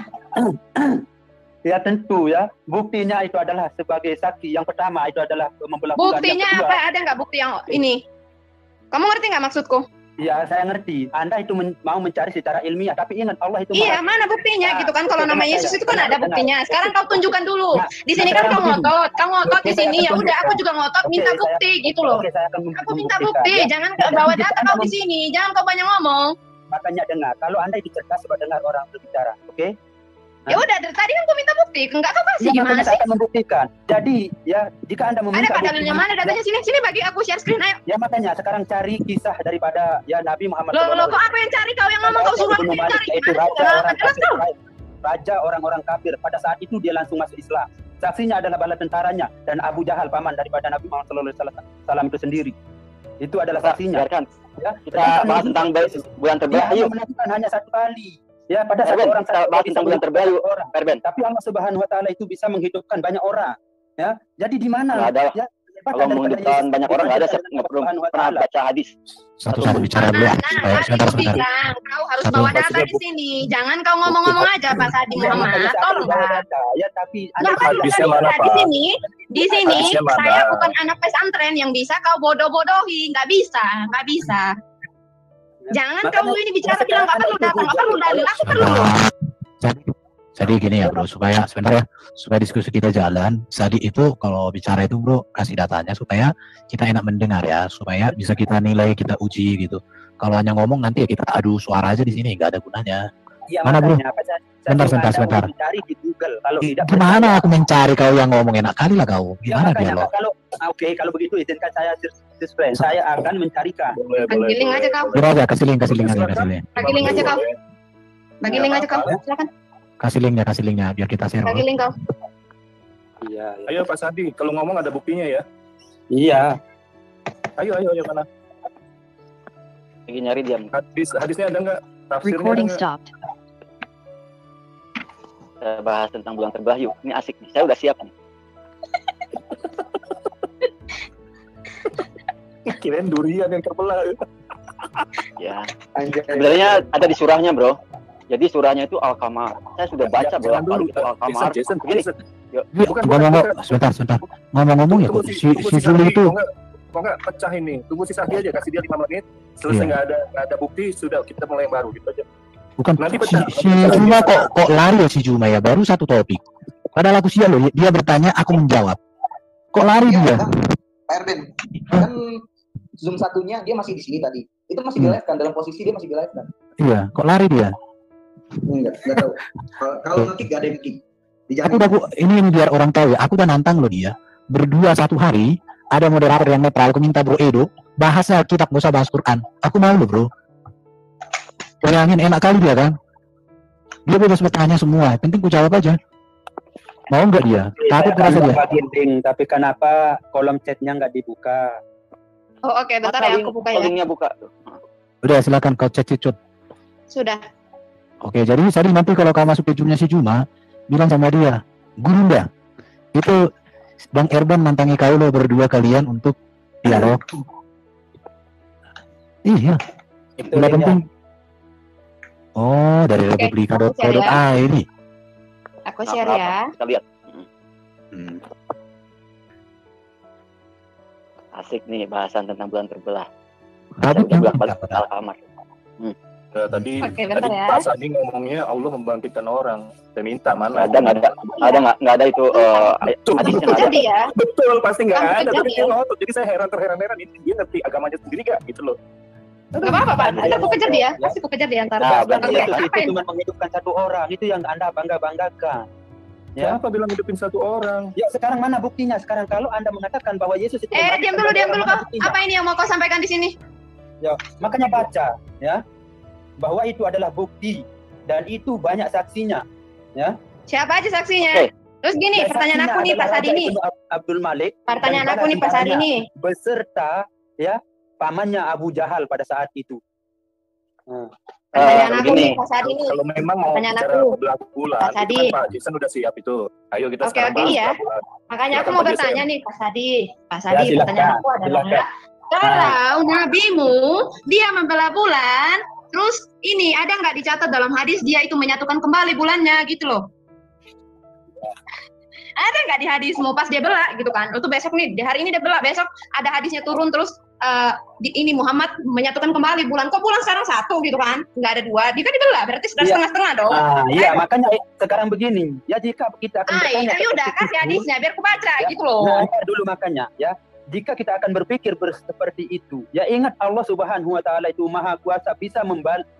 Ya tentu ya, buktinya itu adalah sebagai saksi. Yang pertama itu adalah membelah bulan. Buktinya apa? Ada nggak bukti yang ini? Kamu ngerti nggak maksudku? Ya, saya ngerti. Anda itu mau mencari secara ilmiah, tapi ingat Allah itu. Iya, mana buktinya gitu kan? Kalau nama Yesus itu kan ada buktinya. Sekarang kau tunjukkan dulu. Di sini kan kau ngotot di sini. Ya udah, aku juga ngotot, minta bukti gitu loh. Aku minta bukti. Jangan bawa data kau di sini. Jangan kau banyak ngomong. Makanya dengar. Kalau Anda itu cerdas coba dengar orang berbicara, oke? Ya udah, dari tadi kan aku minta bukti, enggak kau kasih gimana sih? Saya akan membuktikan. Jadi ya, jika Anda meminta ada dalilnya mana datanya sini bagi aku share screen ayo. Ya makanya sekarang cari kisah daripada ya Nabi Muhammad. Loh, kok apa yang cari? Kau yang ngomong, kau suruh aku cari. Itu raja orang kafir. Pada saat itu dia langsung masuk Islam. Saksinya adalah bala tentaranya dan Abu Jahal paman daripada Nabi Muhammad SAW itu sendiri. Itu adalah saksinya. Biarkan. Ya, kita bahas tentang bulan terbaik. Ayo. Menentukan hanya satu kali. Ya, pada saat orang bahas tentang bulan terbaik orang. Tapi Allah Subhanahu wa Ta'ala itu bisa menghidupkan banyak orang. Ya. Jadi di mana? Ya, kalau menghidupkan banyak orang nggak perlu pernah baca hadis. Satu-satu bicara dulu. Sebentar. Kau harus bawa data di sini. Jangan kau ngomong-ngomong aja Pak Sadi Muhammad. Tolong. Ya, tapi di sini saya bukan anak pesantren yang bisa kau bodoh-bodohi. Nggak bisa. Jangan kau ini bicara bilang nggak perlu data, nggak perlu dalil, aku perlu. Jadi gini ya bro, supaya sebenarnya supaya diskusi kita jalan, Sadi itu kalau bicara itu bro kasih datanya supaya kita enak mendengar ya, supaya bisa kita nilai, kita uji gitu. Kalau hanya ngomong nanti ya kita adu suara aja di sini, nggak ada gunanya. Iya, Mana bro? makanya, Sebentar. Cari di Google. Kalau tidak Gimana aku mencari kau yang ngomong, enak kali lah kau. Gimana makanya, dialog? kalau begitu izinkan saya display. Saya akan mencarikan. Bagi link aja kau. Kira aja, kasih link aja. Bagi link aja kau. Bagi link aja kau. Silakan. Kasih linknya biar kita share. Bagi link kau. Iya. Ayo Pak Sadi, kalau ngomong ada buktinya ya. Iya. Ayo mana? Lagi nyari dia. Hadisnya ada nggak? Tafsirnya Recording ada nggak? stopped. Kita bahas tentang bulan terbelah yuk. Ini asik nih. Saya udah siap nih. Kirain durian yang terbelah. Ya. Sebenarnya ada di surahnya, bro. Jadi surahnya itu Al-Qamar. Saya sudah baca bro. Kalau itu Al-Qamar. Sebentar. Ngomong-ngomong ya, si Juli itu. Kok nggak pecah ini? Tunggu si Sadi aja, kasih dia 5 menit. Selesai nggak ada bukti, sudah kita mulai yang baru gitu aja. Bukan nanti si Juma kok lari ya si Juma ya, baru satu topik. Padahal aku siap loh, dia bertanya, aku menjawab. Kok lari dia? Pak Erben, kan Zoom satunya dia masih di sini tadi. Itu masih di live kan, dalam posisi dia masih di live kan? Iya, kok lari dia? Enggak tahu. Kalau ngekick gak ada yang kick. Ini biar orang tahu ya, aku udah nantang loh dia. Berdua satu hari, ada moderator yang netral, aku minta Bro Edo, bahasnya kitab, gak usah bahas Quran. Aku mau loh bro. Bayangin enak kali dia kan. Dia bebas bertanya semua, penting ku jawab aja. Mau nggak dia? Takut merasa dia. Tapi kenapa kolom chatnya nggak dibuka? Oh oke, bentar ya aku buka ya. Linknya buka. Udah silakan kau cek cicut. Sudah. Oke, jadi tadi nanti kalau kau masuk ke Zoom-nya si Juma, bilang sama dia, Gurunda, itu Bang Erban nantangi kau lo berdua kalian untuk dialog. Iya. Itu penting. Oh, dari republika.co.id. Aku share ya. Kita lihat. Asik nih bahasan tentang bulan terbelah. Saya udah bolak-balik Al-Qamar. Tadi bentar ya. Pak Sadi ngomongnya Allah membangkitkan orang. Saya minta mana? Nggak ada itu hadisnya nggak ada. Ya. Betul, pasti nggak ada. Tapi Ya. dia ngotot. Jadi saya terheran ini dia ngerti agamanya sendiri nggak gitu loh. Gak apa-apa Pak, aku kejar dia. Pasti aku kejar dia antar. Itu cuma menghidupkan satu orang. Itu yang Anda bangga-banggakan. Ya. Siapa bilang hidupin satu orang? Ya sekarang mana buktinya? Sekarang kalau Anda mengatakan bahwa Yesus itu diam dulu kau. Apa ini yang mau kau sampaikan di sini? Ya, makanya baca ya. Bahwa itu adalah bukti dan itu banyak saksinya, ya. Siapa aja saksinya? Terus gini, pertanyaan aku nih Pak Sadi nih. Abdul Malik. Pertanyaan aku nih Pak Sadi nih. Beserta ya pamannya Abu Jahal pada saat itu. Pertanyaan aku nih Pak Sadi nih. Kalau memang mau bicara belah bulan, Pak Sadi. Pak Jason udah siap itu. Ayo kita sekarang bahas. Ya. Makanya aku mau bertanya nih Pak Sadi. Pertanyaan aku adalah kalau nabimu dia membelah bulan, terus ini ada nggak dicatat dalam hadis dia itu menyatukan kembali bulannya gitu loh? Ada nggak di hadismu pas dia belah gitu kan? Itu besok nih, di hari ini dia belah, besok ada hadisnya turun terus ini Muhammad menyatukan kembali bulan. Kok bulan sekarang satu gitu kan? Nggak ada dua. Dia kan dibelah, berarti sudah setengah-setengah dong. Iya, makanya sekarang begini. Ya jika kita akan bertanya. Ayo udah kasih hadisnya biar aku baca gitu loh. Nah, dulu makanya ya. Jika kita akan berpikir seperti itu, ya ingat Allah Subhanahu wa taala itu Maha Kuasa, bisa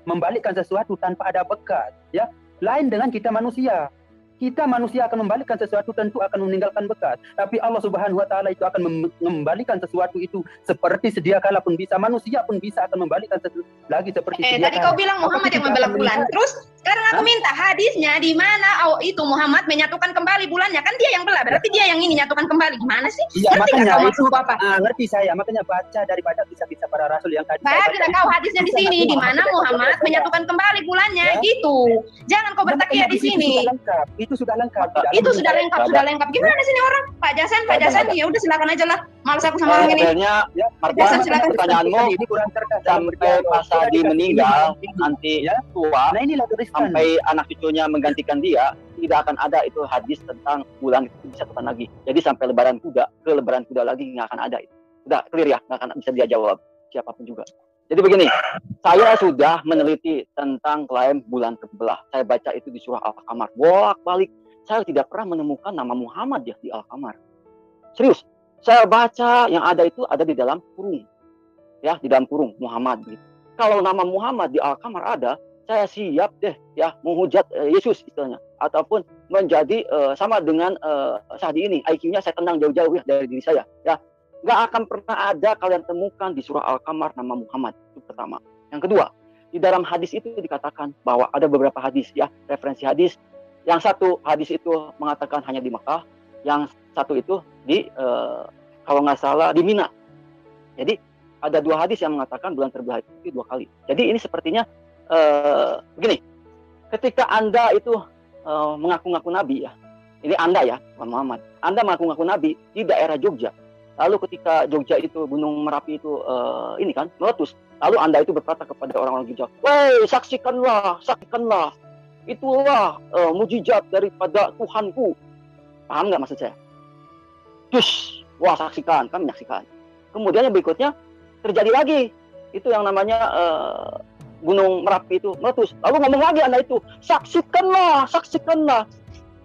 membalikkan sesuatu tanpa ada bekas, ya. Lain dengan kita manusia. Kita manusia akan membalikkan sesuatu tentu akan meninggalkan bekas. Tapi Allah Subhanahu wa taala itu akan membalikan sesuatu itu seperti sedia kala pun bisa. Manusia pun bisa akan membalikan lagi seperti sedia kala. Tadi kau bilang Muhammad yang membelah bulan. Terus sekarang aku minta hadisnya di mana itu Muhammad menyatukan kembali bulannya. Kan dia yang belah, berarti dia yang ini nyatukan kembali. Gimana sih? Iya, makanya itu apa? Ngerti saya, makanya baca daripada kisah-kisah para rasul yang tadi. Saya bilang kau hadisnya di sini di mana Muhammad menyatukan kembali bulannya gitu. Jangan kau bertakia di sini. Itu sudah lengkap. Itu sudah lengkap. Gimana sih nih orang? Pak Jasan, ya udah silakan aja lah. Malas aku sama orang ini. Pak Jasan, silakan. Pertanyaanmu sampai Pak Sadi meninggal nanti tua, sampai anak cucunya menggantikan dia, tidak akan ada itu hadis tentang bulan disatukan lagi. Jadi sampai lebaran kuda lagi nggak akan ada itu. Udah clear ya, nggak akan bisa dia jawab siapapun juga. Jadi begini, saya sudah meneliti tentang klaim bulan terbelah. Saya baca itu di surah Al-Qamar. Bolak-balik, saya tidak pernah menemukan nama Muhammad ya di Al-Qamar. Serius, saya baca yang ada itu ada di dalam kurung. Ya, di dalam kurung Muhammad gitu. Kalau nama Muhammad di Al-Qamar ada, saya siap deh ya menghujat Yesus istilahnya, ataupun menjadi sama dengan Sahdi ini, IQ-nya saya tendang jauh-jauh ya dari diri saya ya. Nggak akan pernah ada kalian temukan di surah Al-Qamar nama Muhammad. Itu pertama. Yang kedua, di dalam hadis itu dikatakan bahwa ada beberapa hadis ya, referensi hadis. Yang satu hadis itu mengatakan hanya di Mekah, yang satu itu di kalau nggak salah di Mina. Jadi ada dua hadis yang mengatakan bulan terbelah itu 2 kali. Jadi ini sepertinya begini, ketika Anda itu mengaku-ngaku nabi ya, ini Anda ya, Muhammad, Anda mengaku-ngaku nabi di daerah Jogja. Lalu ketika Jogja itu, Gunung Merapi itu ini kan meletus, lalu Anda itu berkata kepada orang-orang Jogja, "Woi, saksikanlah, itulah mujizat daripada Tuhanku." Paham nggak maksud saya? Terus, wah saksikan, kami menyaksikan. Kemudian yang berikutnya terjadi lagi, itu yang namanya Gunung Merapi itu meletus. Lalu ngomong lagi Anda itu, saksikanlah.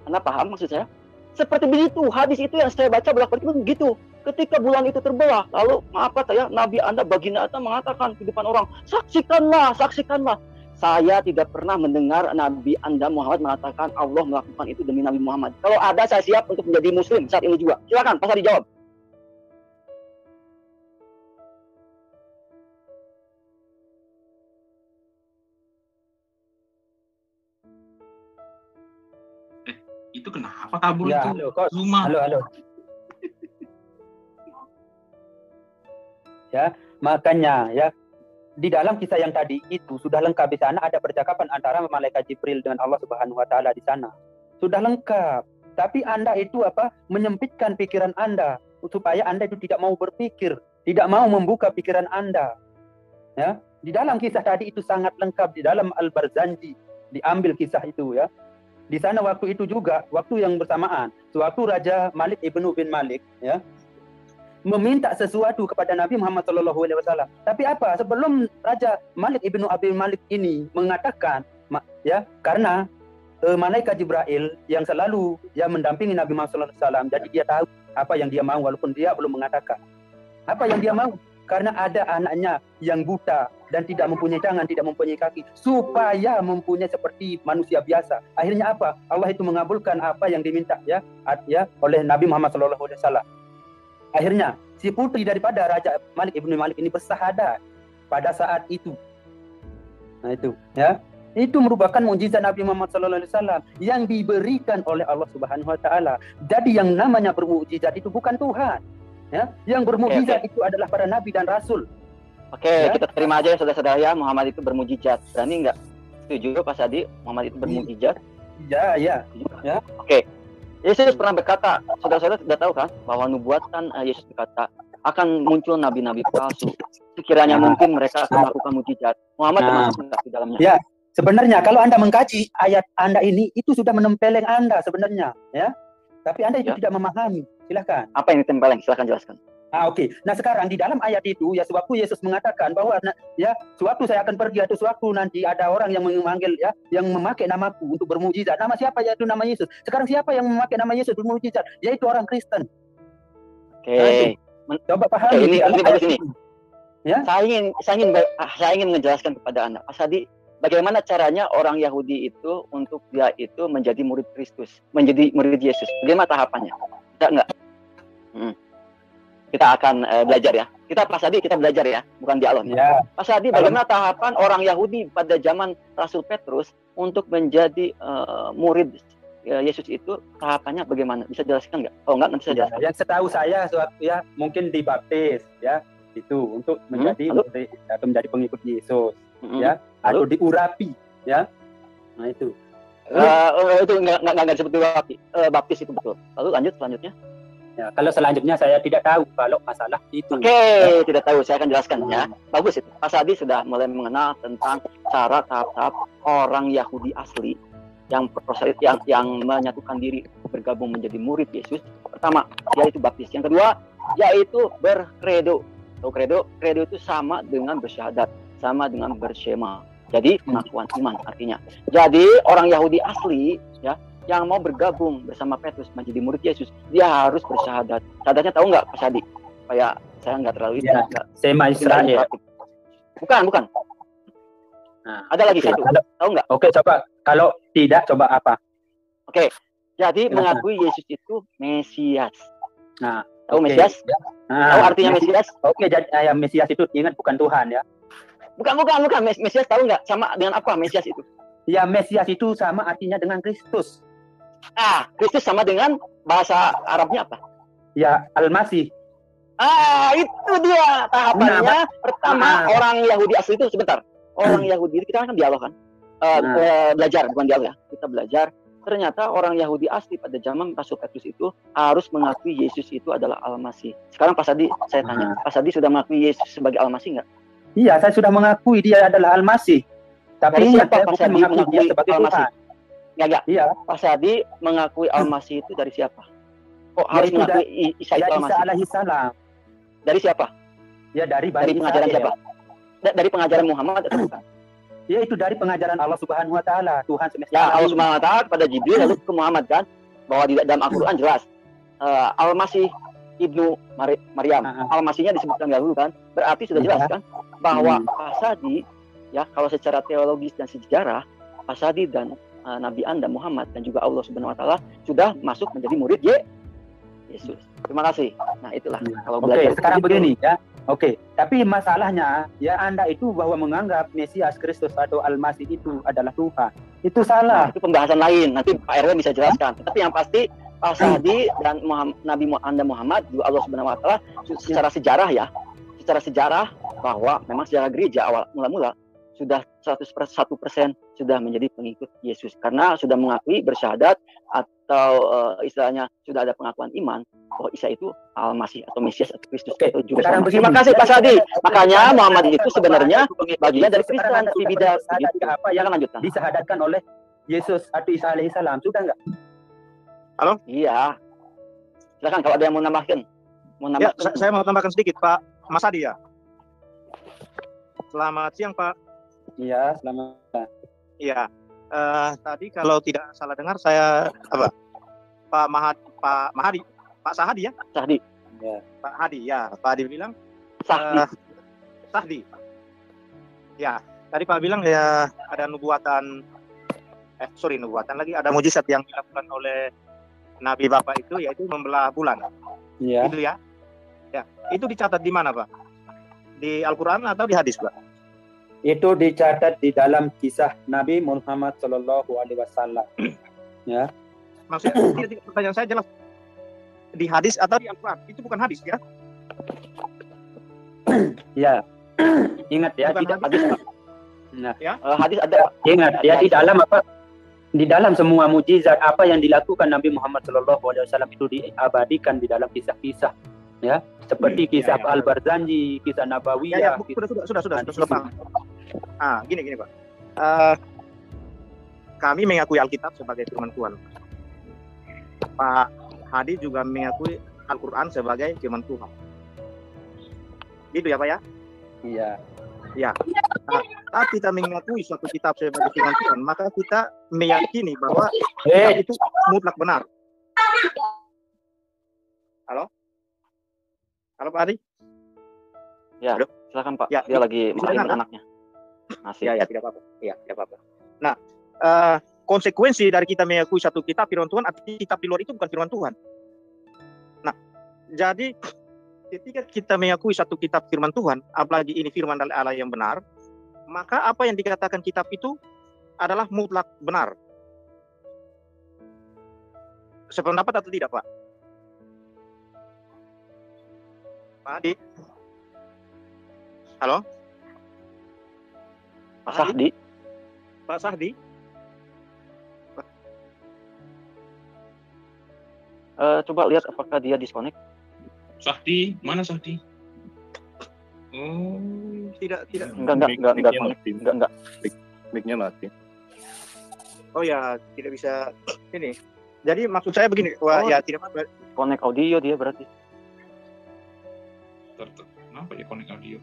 Anda paham maksud saya? Seperti begitu, hadis itu yang saya baca bolak-balik itu begitu. Ketika bulan itu terbelah, lalu maaf kata ya, Nabi Anda, baginda Anda mengatakan di depan orang, saksikanlah. Saya tidak pernah mendengar Nabi Anda Muhammad mengatakan Allah melakukan itu demi Nabi Muhammad. Kalau ada, saya siap untuk menjadi Muslim saat ini juga. Silakan, Pak Sadi dijawab. Itu kenapa kabur Ya, itu? halo. Ya, makanya ya di dalam kisah yang tadi itu sudah lengkap. Di sana ada percakapan antara malaikat Jibril dengan Allah Subhanahu wa taala di sana. Sudah lengkap. Tapi Anda itu menyempitkan pikiran Anda supaya Anda itu tidak mau berpikir, tidak mau membuka pikiran Anda. Ya, di dalam kisah tadi itu sangat lengkap, di dalam Al-Barzanji diambil kisah itu ya. Di sana waktu itu juga, waktu yang bersamaan, sewaktu Raja Malik ibnu bin Malik ya meminta sesuatu kepada Nabi Muhammad SAW. Tapi apa? Sebelum Raja Malik ibnu Abi Malik ini mengatakan, ya, karena malaikat Jibril yang selalu mendampingi Nabi Muhammad SAW, jadi dia tahu apa yang dia mau walaupun dia belum mengatakan. Apa yang dia mau? Karena ada anaknya yang buta dan tidak mempunyai tangan, tidak mempunyai kaki, supaya mempunyai seperti manusia biasa. Akhirnya apa? Allah itu mengabulkan apa yang diminta ya oleh Nabi Muhammad SAW. Akhirnya si putri daripada Raja Malik ibnu Malik ini bersahadat pada saat itu. Nah itu ya, itu merupakan mukjizat Nabi Muhammad SAW yang diberikan oleh Allah Subhanahu Wa Taala. Jadi yang namanya bermukjizat itu bukan Tuhan, ya. Yang bermukjizat itu adalah para nabi dan rasul. Oke, kita terima aja ya saudara-saudara ya, Muhammad itu bermukjizat. Berani nggak setuju Pak Sadi Muhammad itu bermukjizat? Ya. Oke. Yesus pernah berkata, saudara-saudara sudah tahu kan, bahwa nubuatan Yesus berkata akan muncul nabi-nabi palsu. Sekiranya mungkin mereka akan melakukan mukjizat. Muhammad termasuk di dalamnya. Ya, sebenarnya kalau Anda mengkaji ayat Anda ini, itu sudah menempeleng Anda sebenarnya, ya. Tapi Anda itu tidak memahami. Silakan. Apa yang ditempeleng? Silakan jelaskan. Oke. Nah sekarang di dalam ayat itu ya, sewaktu Yesus mengatakan bahwa ya sewaktu saya akan pergi atau sewaktu nanti ada orang yang memanggil ya, yang memakai namaku untuk bermukjizat. Nama siapa? Yaitu nama Yesus. Sekarang siapa yang memakai nama Yesus bermukjizat? Yaitu orang Kristen. Oke. Coba pahami. Ini bagus ini. Ya. Saya ingin menjelaskan kepada Anda, Pak Sadi, bagaimana caranya orang Yahudi itu untuk dia itu menjadi murid Kristus, menjadi murid Yesus. Bagaimana tahapannya? Bisa enggak? Kita akan belajar ya. Kita Pak Sadi, kita belajar ya, bukan dialog. Ya. Pak Sadi, bagaimana tahapan orang Yahudi pada zaman Rasul Petrus untuk menjadi murid Yesus itu, tahapannya bagaimana? Bisa jelaskan nggak? Oh enggak, nanti saya jelaskan. Yang setahu saya sewaktu ya mungkin dibaptis ya, itu untuk menjadi murid atau menjadi pengikut Yesus ya, atau diurapi ya. Nah itu. Itu nggak seperti baptis itu betul. Lalu lanjut selanjutnya. Ya, kalau selanjutnya saya tidak tahu kalau masalah itu. Oke, tidak tahu. Saya akan jelaskan ya. Bagus itu. Pak Sadi sudah mulai mengenal tentang cara tahap orang Yahudi asli yang proses yang menyatukan diri bergabung menjadi murid Yesus. Pertama, yaitu baptis. Yang kedua, yaitu berkredo. Tahu credo? Credo itu sama dengan bersyahadat, sama dengan bersyema. Jadi pengakuan iman artinya. Jadi orang Yahudi asli ya yang mau bergabung bersama Petrus menjadi murid Yesus, dia harus bersyahadat. Syahadatnya tahu nggak Pak Sadi? Kayak saya nggak terlalu itu. Sema Israel. Bukan. Nah, ada lagi satu. Tahu nggak? Oke, coba. Kalau tidak, coba apa? Oke. Jadi mengakui Yesus itu Mesias. Nah, tahu Mesias? Tahu artinya Mesias? Oke, jadi Mesias itu ingat bukan Tuhan ya. Bukan. Mesias tahu nggak? Sama dengan apa Mesias itu? Ya, Mesias itu sama artinya dengan Kristus. Kristus sama dengan bahasa Arabnya apa? Ya, Al-Masih. Itu dia tahapannya. Pertama, orang Yahudi asli itu sebentar. Orang Yahudi kita kan dialog kan? Belajar, bukan dialog ya. Kita belajar. Ternyata orang Yahudi asli pada zaman Rasul Petrus itu harus mengakui Yesus itu adalah Al-Masih. Sekarang Pak Sadi, saya tanya, Pak Sadi sudah mengakui Yesus sebagai Al-Masih nggak? Iya, saya sudah mengakui dia adalah Al-Masih. Tapi siapa Pak bukan Sadi mengakui dia mengakui sebagai Al-Masih? Tuhan. Enggak. Iya. Pak Sadi mengakui Al-Masih itu dari siapa? Kok harus mengakui Isa itu Al-Masih? Isa alaihi salam. Dari siapa? Ya dari pengajaran siapa? Dari pengajaran Muhammad atau bukan? Ya itu dari pengajaran Allah Subhanahu wa taala, Tuhan semesta. Ya, Allah Subhanahu wa taala kepada Jibril lalu ke Muhammad kan, bahwa di dalam Al-Qur'an jelas Al-Masih Ibnu Maryam. Al-Masihnya disebutkan dahulu kan. Berarti sudah jelas kan bahwa Pak Sadi ya kalau secara teologis dan sejarah Pak Sadi dan Nabi Anda Muhammad dan juga Allah Subhanahu wa taala sudah masuk menjadi murid Yesus. Terima kasih. Nah, itulah kalau belajar. Oke, sekarang begini ya. Oke, tapi masalahnya ya Anda itu bahwa menganggap Mesias Kristus atau Al-Masih itu adalah Tuhan. Itu salah. Nah, itu pembahasan lain. Nanti Pak RW bisa jelaskan. Tapi yang pasti Pak Sadi dan Nabi Anda Muhammad juga Allah Subhanahu wa taala secara sejarah bahwa memang sejarah gereja awal mula-mula sudah 100% sudah menjadi pengikut Yesus karena sudah mengakui bersyahadat atau istilahnya sudah ada pengakuan iman bahwa Isa itu Al-Masih atau Mesias atau Kristus atau juga sama. Terima kasih Pak Sadi. Makanya Muhammad itu sebenarnya bagian dari Kristen tapi beda begitu. Apa yang lanjutkan? Disahadatkan oleh Yesus atau Isa alaihi salam sudah enggak? Halo? Iya. Silakan kalau ada yang mau nambahkan. Ya, saya mau tambahkan sedikit Pak Mas Adi ya. Selamat siang Pak. Iya, selamat. Iya. Tadi kalau tidak salah dengar saya Pak Mahadi, Pak Sahadi ya? Sahdi. Ya. Pak Hadi ya. Pak Hadi bilang Sahdi. Ya. Tadi Pak bilang ya ada nubuatan ada mujizat yang dilakukan oleh Nabi Bapak itu yaitu membelah bulan. Iya. Itu ya. Ya. Itu dicatat di mana Pak? Di Al-Quran atau di hadis Pak? Itu dicatat di dalam kisah Nabi Muhammad Shallallahu Alaihi Wasallam. Ya. Maksudnya pertanyaan saya jelas di hadis atau di Al-Quran? Itu bukan hadis ya? Ya. Ingat ya, bukan tidak hadis. Nah, ya? Hadis ada. Ingat ya di dalam apa? Di dalam semua mujizat apa yang dilakukan Nabi Muhammad Shallallahu Alaihi Wasallam itu diabadikan di dalam kisah-kisah. Ya, seperti kisah Al-Barzanji, kisah Nabawiyah. Sudah paham. Gini Pak. Kami mengakui Alkitab sebagai firman Tuhan. Pak Hadi juga mengakui Al-Quran sebagai firman Tuhan. Gitu ya Pak ya? Iya. Ya. Saat kita mengakui suatu kitab sebagai firman Tuhan, maka kita meyakini bahwa kitab itu mutlak benar. Halo Pak Adi? Ya, silakan Pak. Ya, dia lagi marahin anaknya. Masih. Ya, tidak apa-apa. Ya, tidak apa-apa. Nah, konsekuensi dari kita mengakui satu kitab firman Tuhan, artinya kitab di luar itu bukan firman Tuhan. Nah, jadi ketika kita mengakui satu kitab firman Tuhan, apalagi ini firman dari Allah yang benar, maka apa yang dikatakan kitab itu adalah mutlak benar. Sependapat atau tidak, Pak? Pak Adi? Halo? Pak Sahdi? Pak Sahdi? Coba lihat apakah dia disconnect. Sahdi, mana Sahdi? Tidak. Enggak. Mic-nya mati. Oh ya, tidak bisa ini. Jadi maksud saya begini, ya tidak apa-apa. Connect audio dia berarti. Kenapa ya connect audio?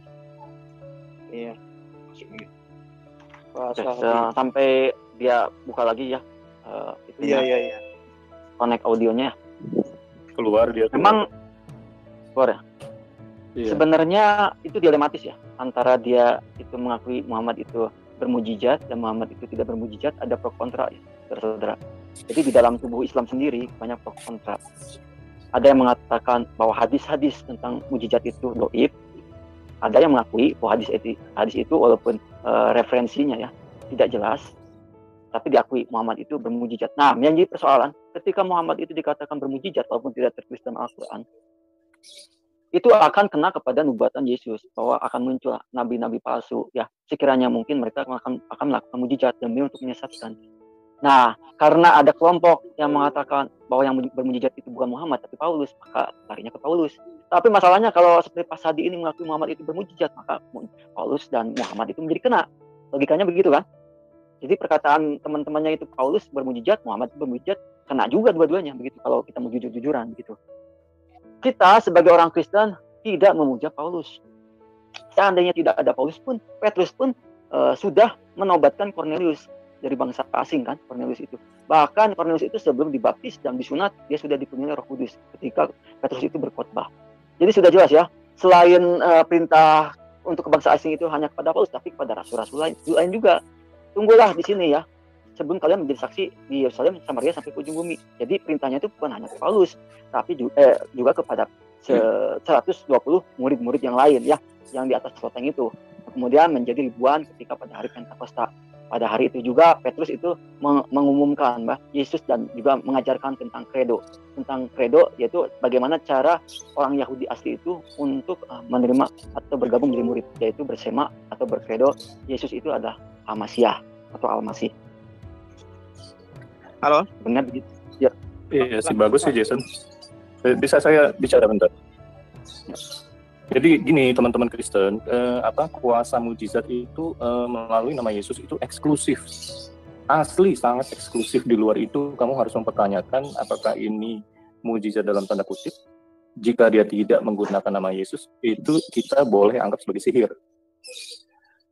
Iya. Masuk gitu. Sampai dia buka lagi ya. Iya. Connect audionya. Keluar dia. Memang keluar ya. Iya. Sebenarnya itu dilematis ya, antara dia itu mengakui Muhammad itu bermujizat dan Muhammad itu tidak bermujizat, ada pro kontra ya, saudara-saudara. Jadi di dalam tubuh Islam sendiri banyak pro kontra. Ada yang mengatakan bahwa hadis-hadis tentang mujizat itu doib, ada yang mengakui bahwa hadis itu walaupun referensinya ya tidak jelas, tapi diakui Muhammad itu bermujizat. Nah, yang jadi persoalan ketika Muhammad itu dikatakan bermujizat walaupun tidak tertulis dalam Al-Quran, itu akan kena kepada nubuatan Yesus bahwa akan muncul nabi-nabi palsu ya, sekiranya mungkin mereka akan melakukan mujizat demi untuk menyesatkan. Nah, karena ada kelompok yang mengatakan bahwa yang bermujizat itu bukan Muhammad tapi Paulus, maka larinya ke Paulus. Tapi masalahnya kalau seperti Pak Sadi ini mengakui Muhammad itu bermujizat, maka Paulus dan Muhammad itu menjadi kena. Logikanya begitu kan? Jadi perkataan teman-temannya itu Paulus bermujizat, Muhammad bermujizat, kena juga dua-duanya begitu kalau kita mau jujur-jujuran begitu. Kita sebagai orang Kristen tidak memuja Paulus. Seandainya tidak ada Paulus pun, Petrus pun sudah menobatkan Cornelius dari bangsa asing kan, Cornelius itu. Bahkan Cornelius itu sebelum dibaptis dan disunat, dia sudah dipenuhi Roh Kudus ketika Petrus itu berkhotbah. Jadi sudah jelas ya, selain perintah untuk bangsa asing itu hanya kepada Paulus, tapi kepada rasul-rasul lain juga. Tunggulah di sini ya, sebelum kalian menjadi saksi di Yerusalem, Samaria sampai ke ujung bumi. Jadi perintahnya itu bukan hanya ke Paulus, tapi juga kepada 120 murid-murid yang lain ya, yang di atas loteng itu. Kemudian menjadi ribuan ketika pada hari Pentakosta. Pada hari itu juga Petrus itu mengumumkan bahwa Yesus dan juga mengajarkan tentang kredo. Tentang kredo yaitu bagaimana cara orang Yahudi asli itu untuk menerima atau bergabung menjadi murid, yaitu bersema atau berkredo Yesus itu adalah Al-Masih atau Al-Masih. Halo? Benar begitu? Ya. Iya sih, bagus sih Jason. Bisa saya bicara bentar? Jadi gini teman-teman Kristen, kuasa mujizat itu melalui nama Yesus itu eksklusif. Asli sangat eksklusif. Di luar itu kamu harus mempertanyakan apakah ini mujizat dalam tanda kutip. Jika dia tidak menggunakan nama Yesus, itu kita boleh anggap sebagai sihir.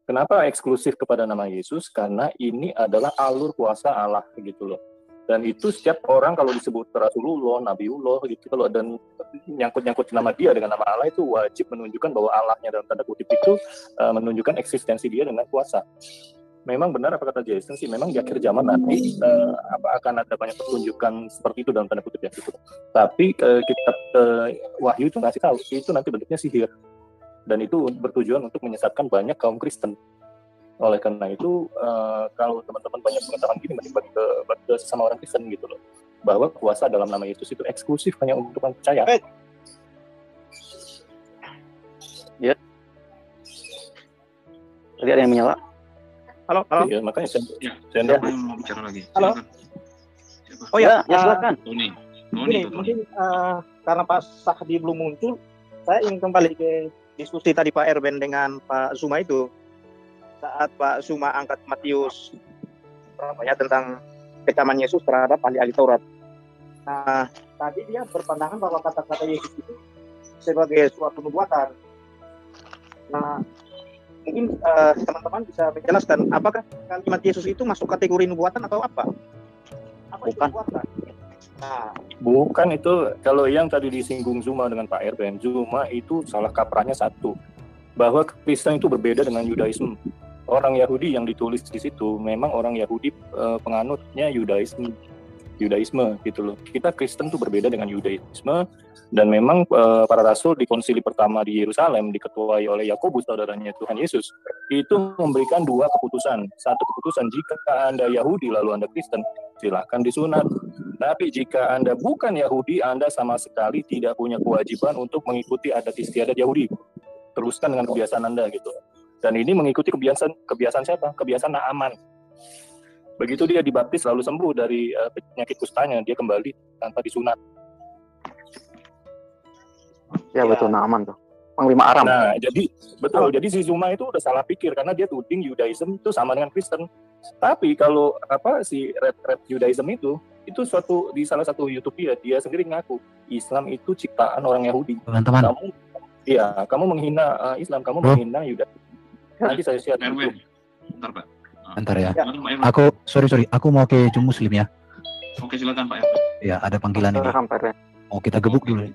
Kenapa eksklusif kepada nama Yesus? Karena ini adalah alur kuasa Allah gitu loh. Dan itu setiap orang kalau disebut Rasulullah, Nabiullah gitu, kalau dan nyangkut-nyangkut nama dia dengan nama Allah itu wajib menunjukkan bahwa Allahnya dalam tanda kutip itu menunjukkan eksistensi dia dengan kuasa. Memang benar apa kata Jason sih, memang di akhir zaman nanti akan ada banyak pertunjukan seperti itu dalam tanda kutip ya gitu. Tapi kitab Wahyu itu ngasih tahu itu nanti bentuknya sihir. Dan itu bertujuan untuk menyesatkan banyak kaum Kristen. Oleh karena itu, kalau teman-teman banyak pengetahuan gini, mending bagi ke sesama orang Kristen gitu loh, bahwa kuasa dalam nama Yesus itu eksklusif hanya untuk orang percaya. Ya. Tadi ada yang menyala. Halo. Iya, makanya saya mau bicara lagi. Halo. Silakan. Oh ya, silakan. Tony. Mungkin karena Pak Sahdi belum muncul, saya ingin kembali ke diskusi tadi Pak Erben dengan Pak Zuma itu. Saat Pak Zuma angkat Matius tentang kecaman Yesus terhadap ahli-ahli Taurat. Nah, tadi dia berpandangan bahwa kata-kata Yesus itu sebagai suatu nubuatan. Nah, mungkin teman-teman bisa menjelaskan apakah kalimat Yesus itu masuk kategori nubuatan atau apa? Apa itu nubuatan? Nah, bukan itu. Kalau yang tadi disinggung Zuma dengan Pak Erben, Zuma itu salah kaprahnya satu, bahwa Kristen itu berbeda dengan Yudaisme. Orang Yahudi yang ditulis di situ memang orang Yahudi penganutnya Yudaisme gitu loh. Kita Kristen tuh berbeda dengan Yudaisme, dan memang para rasul di konsili pertama di Yerusalem diketuai oleh Yakobus, saudaranya Tuhan Yesus, itu memberikan dua keputusan. Satu keputusan, jika Anda Yahudi lalu Anda Kristen, silakan disunat. Tapi jika Anda bukan Yahudi, Anda sama sekali tidak punya kewajiban untuk mengikuti adat istiadat Yahudi. Teruskan dengan kebiasaan Anda gitu. Dan ini mengikuti kebiasaan siapa? Kebiasaan Naaman. Begitu dia dibaptis lalu sembuh dari penyakit kustanya, dia kembali tanpa disunat. Ya betul, Naaman tuh. Panglima Aram. Nah, jadi si Zuma itu udah salah pikir karena dia tuding Yudaism itu sama dengan Kristen. Tapi kalau si Red Judaism itu di salah satu YouTube dia sendiri ngaku Islam itu ciptaan orang Yahudi. Teman-teman. Iya, kamu menghina Islam, kamu menghina Yuda. Nanti saya share. Erwin, bentar Pak. Bentar ya. Aku sorry, aku mau ke Jum Muslim ya. Oke, silakan Pak Erwin. Ya, ada panggilan ini. Mau kita gebuk dulu.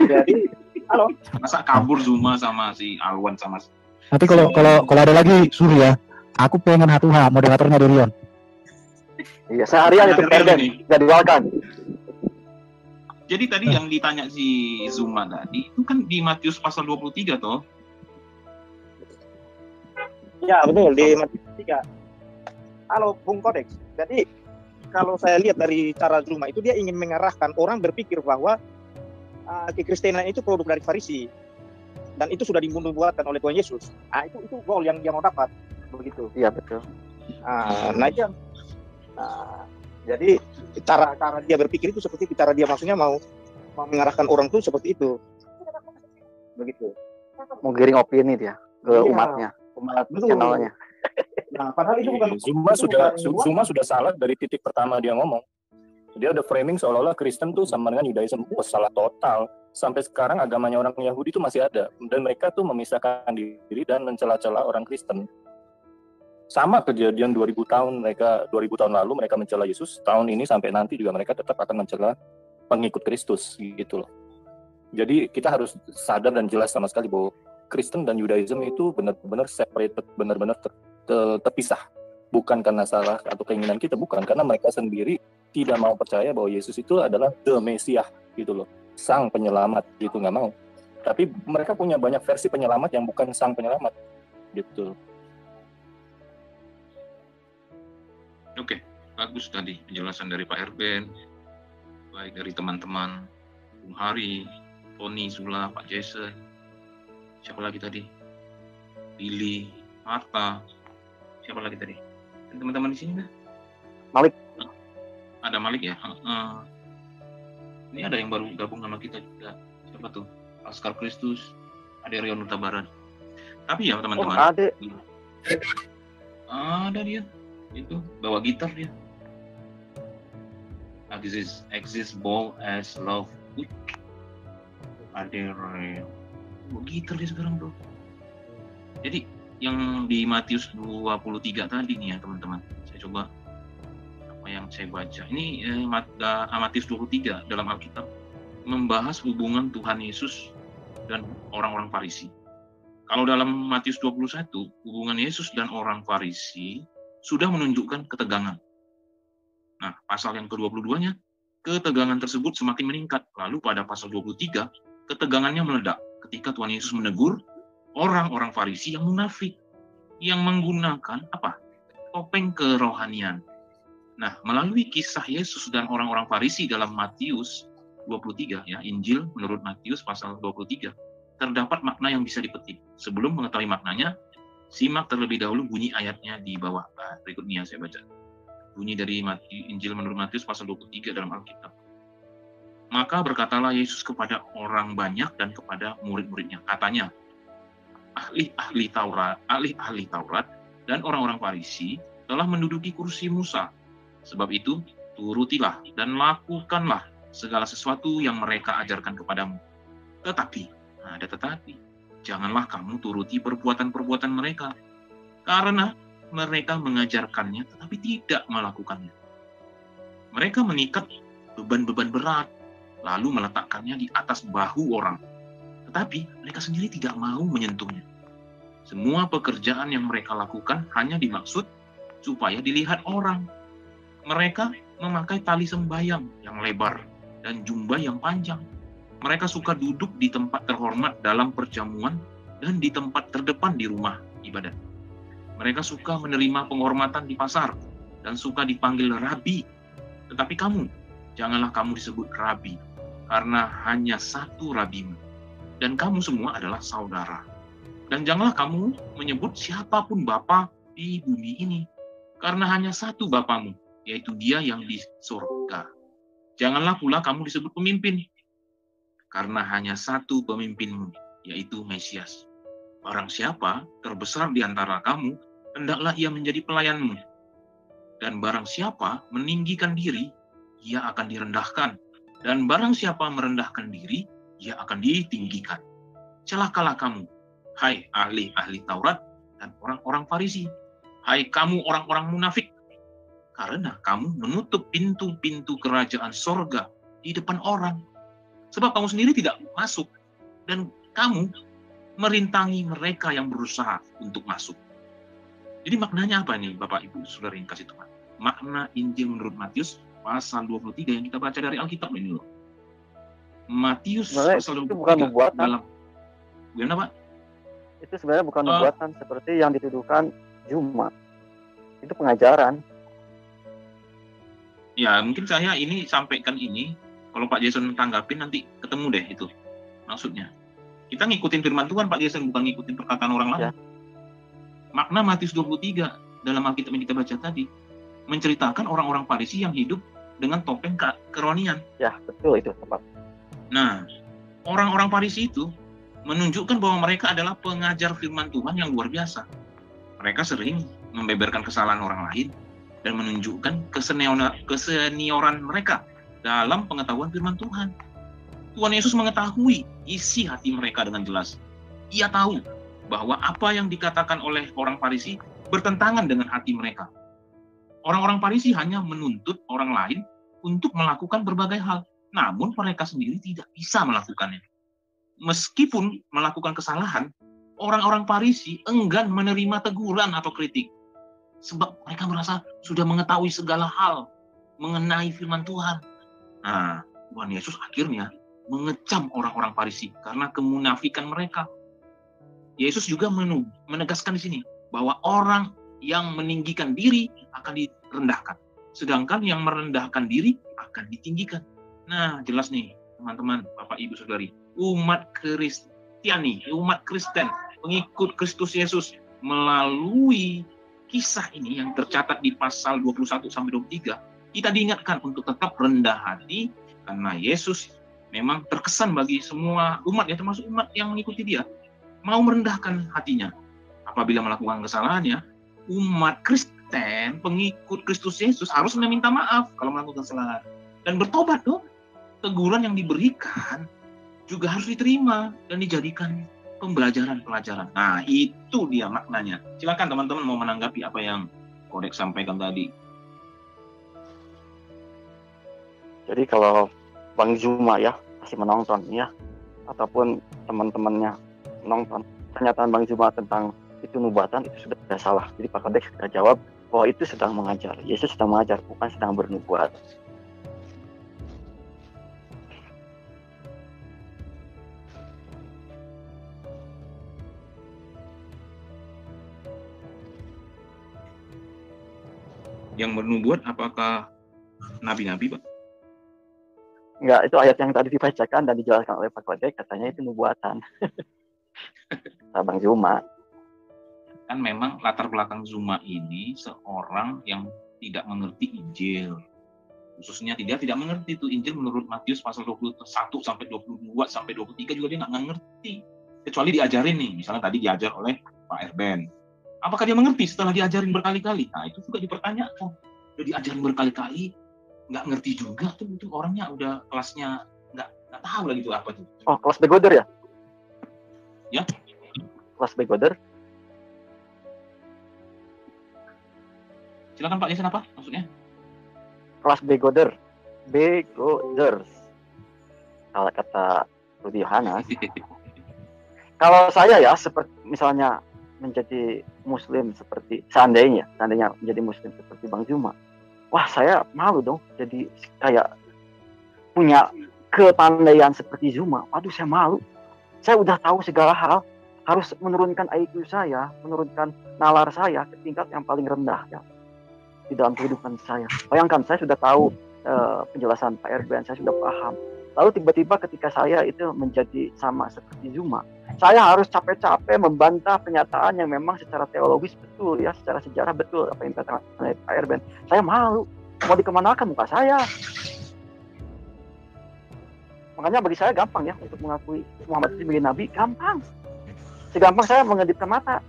Jadi, halo. Masa kabur Zuma sama si Alwan sama Nanti kalau ada lagi suruh ya. Aku pengen H2H, moderatornya Dorion. Iya, seharian itu Erwin, jadwalkan. Jadi tadi yang ditanya si Zuma tadi itu kan di Matius pasal 23 toh? Ya betul, di Matius 3. Halo Bung Kodeks. Jadi kalau saya lihat dari cara Zuma itu, dia ingin mengarahkan orang berpikir bahwa kekristenan itu produk dari Farisi, dan itu sudah dibuat-buatkan oleh Tuhan Yesus. Itu goal yang dia mau dapat, begitu. Iya betul. Jadi cara dia berpikir itu seperti itu, cara dia maksudnya mau mengarahkan orang itu seperti itu, begitu. Mau giring opini dia ke umatnya, umat channelnya. Nah, padahal itu bukan. Zuma sudah salah dari titik pertama dia ngomong. Dia udah framing seolah-olah Kristen tuh sama dengan Yudaism. Salah total. Sampai sekarang agamanya orang Yahudi itu masih ada, dan mereka tuh memisahkan diri dan mencela-cela orang Kristen. Sama kejadian 2000 tahun lalu mereka mencela Yesus, tahun ini sampai nanti juga mereka tetap akan mencela pengikut Kristus gitu loh. Jadi kita harus sadar dan jelas sama sekali bahwa Kristen dan Yudaism itu benar-benar separated, benar-benar terpisah. Bukan karena salah atau keinginan kita, bukan, karena mereka sendiri tidak mau percaya bahwa Yesus itu adalah the Mesiah gitu loh, sang penyelamat gitu, nggak mau. Tapi mereka punya banyak versi penyelamat yang bukan sang penyelamat gitu. Oke, bagus tadi penjelasan dari Pak Erben, baik dari teman-teman Bung Hari, Tony, Sula, Pak Jason, siapa lagi tadi? Billy, Marta, siapa lagi tadi? Dan teman-teman di sini kan? Malik. Ada Malik ya. Ini ada yang baru gabung sama kita juga. Siapa tuh? Laskar Kristus, ada Rion Utabaran. Tapi ya teman-teman. Oh, ada. Ada dia. Itu bawa gitar dia. Exist ball as love. Ada bawa gitar dia sekarang bro. Jadi yang di Matius 23 tadi nih ya teman-teman, saya coba apa yang saya baca ini Matius 23 dalam Alkitab membahas hubungan Tuhan Yesus dan orang-orang Farisi. Kalau dalam Matius 21 hubungan Yesus dan orang Farisi sudah menunjukkan ketegangan. Nah, pasal yang ke-22-nya, ketegangan tersebut semakin meningkat. Lalu pada pasal 23, ketegangannya meledak ketika Tuhan Yesus menegur orang-orang Farisi yang munafik, yang menggunakan topeng kerohanian. Nah, melalui kisah Yesus dan orang-orang Farisi dalam Matius 23, ya, Injil menurut Matius pasal 23, terdapat makna yang bisa dipetik. Sebelum mengetahui maknanya, simak terlebih dahulu bunyi ayatnya di bawah. Berikutnya saya baca. Bunyi dari Injil menurut Matius pasal 23 dalam Alkitab. Maka berkatalah Yesus kepada orang banyak dan kepada murid-muridnya. Katanya, ahli-ahli Taurat dan orang-orang Farisi telah menduduki kursi Musa. Sebab itu, turutilah dan lakukanlah segala sesuatu yang mereka ajarkan kepadamu. Tetapi, ada tetapi, janganlah kamu turuti perbuatan-perbuatan mereka, karena mereka mengajarkannya tetapi tidak melakukannya. Mereka mengikat beban-beban berat, lalu meletakkannya di atas bahu orang, tetapi mereka sendiri tidak mau menyentuhnya. Semua pekerjaan yang mereka lakukan hanya dimaksud supaya dilihat orang. Mereka memakai tali sembayang yang lebar dan jubah yang panjang. Mereka suka duduk di tempat terhormat dalam perjamuan dan di tempat terdepan di rumah ibadat. Mereka suka menerima penghormatan di pasar dan suka dipanggil rabi. Tetapi kamu, janganlah kamu disebut rabi, karena hanya satu rabimu, dan kamu semua adalah saudara. Dan janganlah kamu menyebut siapapun bapa di bumi ini, karena hanya satu bapamu, yaitu Dia yang di surga. Janganlah pula kamu disebut pemimpin, karena hanya satu pemimpinmu, yaitu Mesias. Barang siapa terbesar di antara kamu, hendaklah ia menjadi pelayanmu. Dan barang siapa meninggikan diri, ia akan direndahkan. Dan barang siapa merendahkan diri, ia akan ditinggikan. celakalah kamu, hai ahli-ahli Taurat dan orang-orang Farisi, hai kamu orang-orang munafik, karena kamu menutup pintu-pintu kerajaan sorga di depan orang, sebab kamu sendiri tidak masuk, dan kamu merintangi mereka yang berusaha untuk masuk. Jadi maknanya apa nih Bapak Ibu Saudara yang kasih Tuhan? Makna Injil menurut Matius pasal 23 yang kita baca dari Alkitab ini loh. Matius pasal 23 bukan nubuatan. dalam gimana Pak? Itu sebenarnya bukan nubuatan seperti yang dituduhkan Zuma. Itu pengajaran. Ya mungkin saya ini sampaikan ini, kalau Pak Jason tanggapin nanti ketemu deh itu maksudnya. Kita ngikutin firman Tuhan Pak Jason, bukan ngikutin perkataan orang lain. Ya. Makna Matius 23 dalam Alkitab yang kita baca tadi menceritakan orang-orang Farisi yang hidup dengan topeng kerohanian. Ya, betul itu tepat. Nah, orang-orang Farisi itu menunjukkan bahwa mereka adalah pengajar firman Tuhan yang luar biasa. Mereka sering membeberkan kesalahan orang lain dan menunjukkan kesenioran mereka dalam pengetahuan firman Tuhan. Tuhan Yesus mengetahui isi hati mereka dengan jelas. Ia tahu bahwa apa yang dikatakan oleh orang Farisi bertentangan dengan hati mereka. Orang-orang Farisi hanya menuntut orang lain untuk melakukan berbagai hal, namun mereka sendiri tidak bisa melakukannya. Meskipun melakukan kesalahan, orang-orang Farisi enggan menerima teguran atau kritik. Sebab mereka merasa sudah mengetahui segala hal mengenai firman Tuhan. Nah, Tuhan Yesus akhirnya mengecam orang-orang Farisi karena kemunafikan mereka. Yesus juga menegaskan di sini bahwa orang yang meninggikan diri akan direndahkan, sedangkan yang merendahkan diri akan ditinggikan. Nah, jelas nih teman-teman, Bapak Ibu Saudari, umat Kristiani, umat Kristen, pengikut Kristus Yesus melalui kisah ini yang tercatat di pasal 21 sampai 23, kita diingatkan untuk tetap rendah hati karena Yesus memang terkesan bagi semua umat, ya termasuk umat yang mengikuti dia, mau merendahkan hatinya. Apabila melakukan kesalahannya, umat Kristen, pengikut Kristus Yesus harus meminta maaf kalau melakukan kesalahan dan bertobat dong. Teguran yang diberikan juga harus diterima dan dijadikan pembelajaran-pelajaran. Nah, itu dia maknanya. Silakan teman-teman mau menanggapi apa yang Kodek sampaikan tadi. Jadi kalau Bang Zuma ya masih menonton ya, ataupun teman-temannya menonton, pernyataan Bang Zuma tentang itu nubuatan itu sudah salah. Jadi Pak Kodek sudah jawab bahwa itu sedang mengajar. Yesus sedang mengajar, bukan sedang bernubuat. Yang bernubuat apakah nabi-nabi, Pak? Enggak, itu ayat yang tadi dibacakan dan dijelaskan oleh Pak Kodek, katanya itu nubuatan. Bang Zuma. Kan memang latar belakang Zuma ini seorang yang tidak mengerti Injil. Khususnya dia tidak mengerti itu Injil menurut Matius pasal 21 sampai 22 sampai 23 juga dia nggak ngerti. Kecuali diajarin nih, misalnya tadi diajar oleh Pak Erben. Apakah dia mengerti setelah diajarin berkali-kali? Nah, itu juga dipertanyakan. Udah diajarin berkali-kali, nggak ngerti juga tuh itu orangnya udah kelasnya nggak tahu lagi itu apa tuh. Oh, kelas begoder ya? Ya. Kelas begoder. Silakan Pak Jason, apa maksudnya? Kelas begoder. Begoders. Kalau kata Rudi Yohanes. Kalau saya ya seperti misalnya menjadi muslim seperti seandainya menjadi muslim seperti Bang Zuma, wah saya malu dong jadi kayak punya kepandaian seperti Zuma. Waduh, saya malu. Saya udah tahu segala hal, harus menurunkan IQ saya, menurunkan nalar saya ke tingkat yang paling rendah ya di dalam kehidupan saya. Bayangkan saya sudah tahu penjelasan Pak Erben, saya sudah paham. Lalu tiba-tiba ketika saya itu menjadi sama seperti Zuma, saya harus capek-capek membantah pernyataan yang memang secara teologis betul ya, secara sejarah betul apa yang dikatakan oleh Pak Erben. Saya malu, mau dikemanakan muka saya. Makanya bagi saya gampang ya untuk mengakui Muhammad sebagai Nabi, gampang. Segampang saya mengedipkan mata.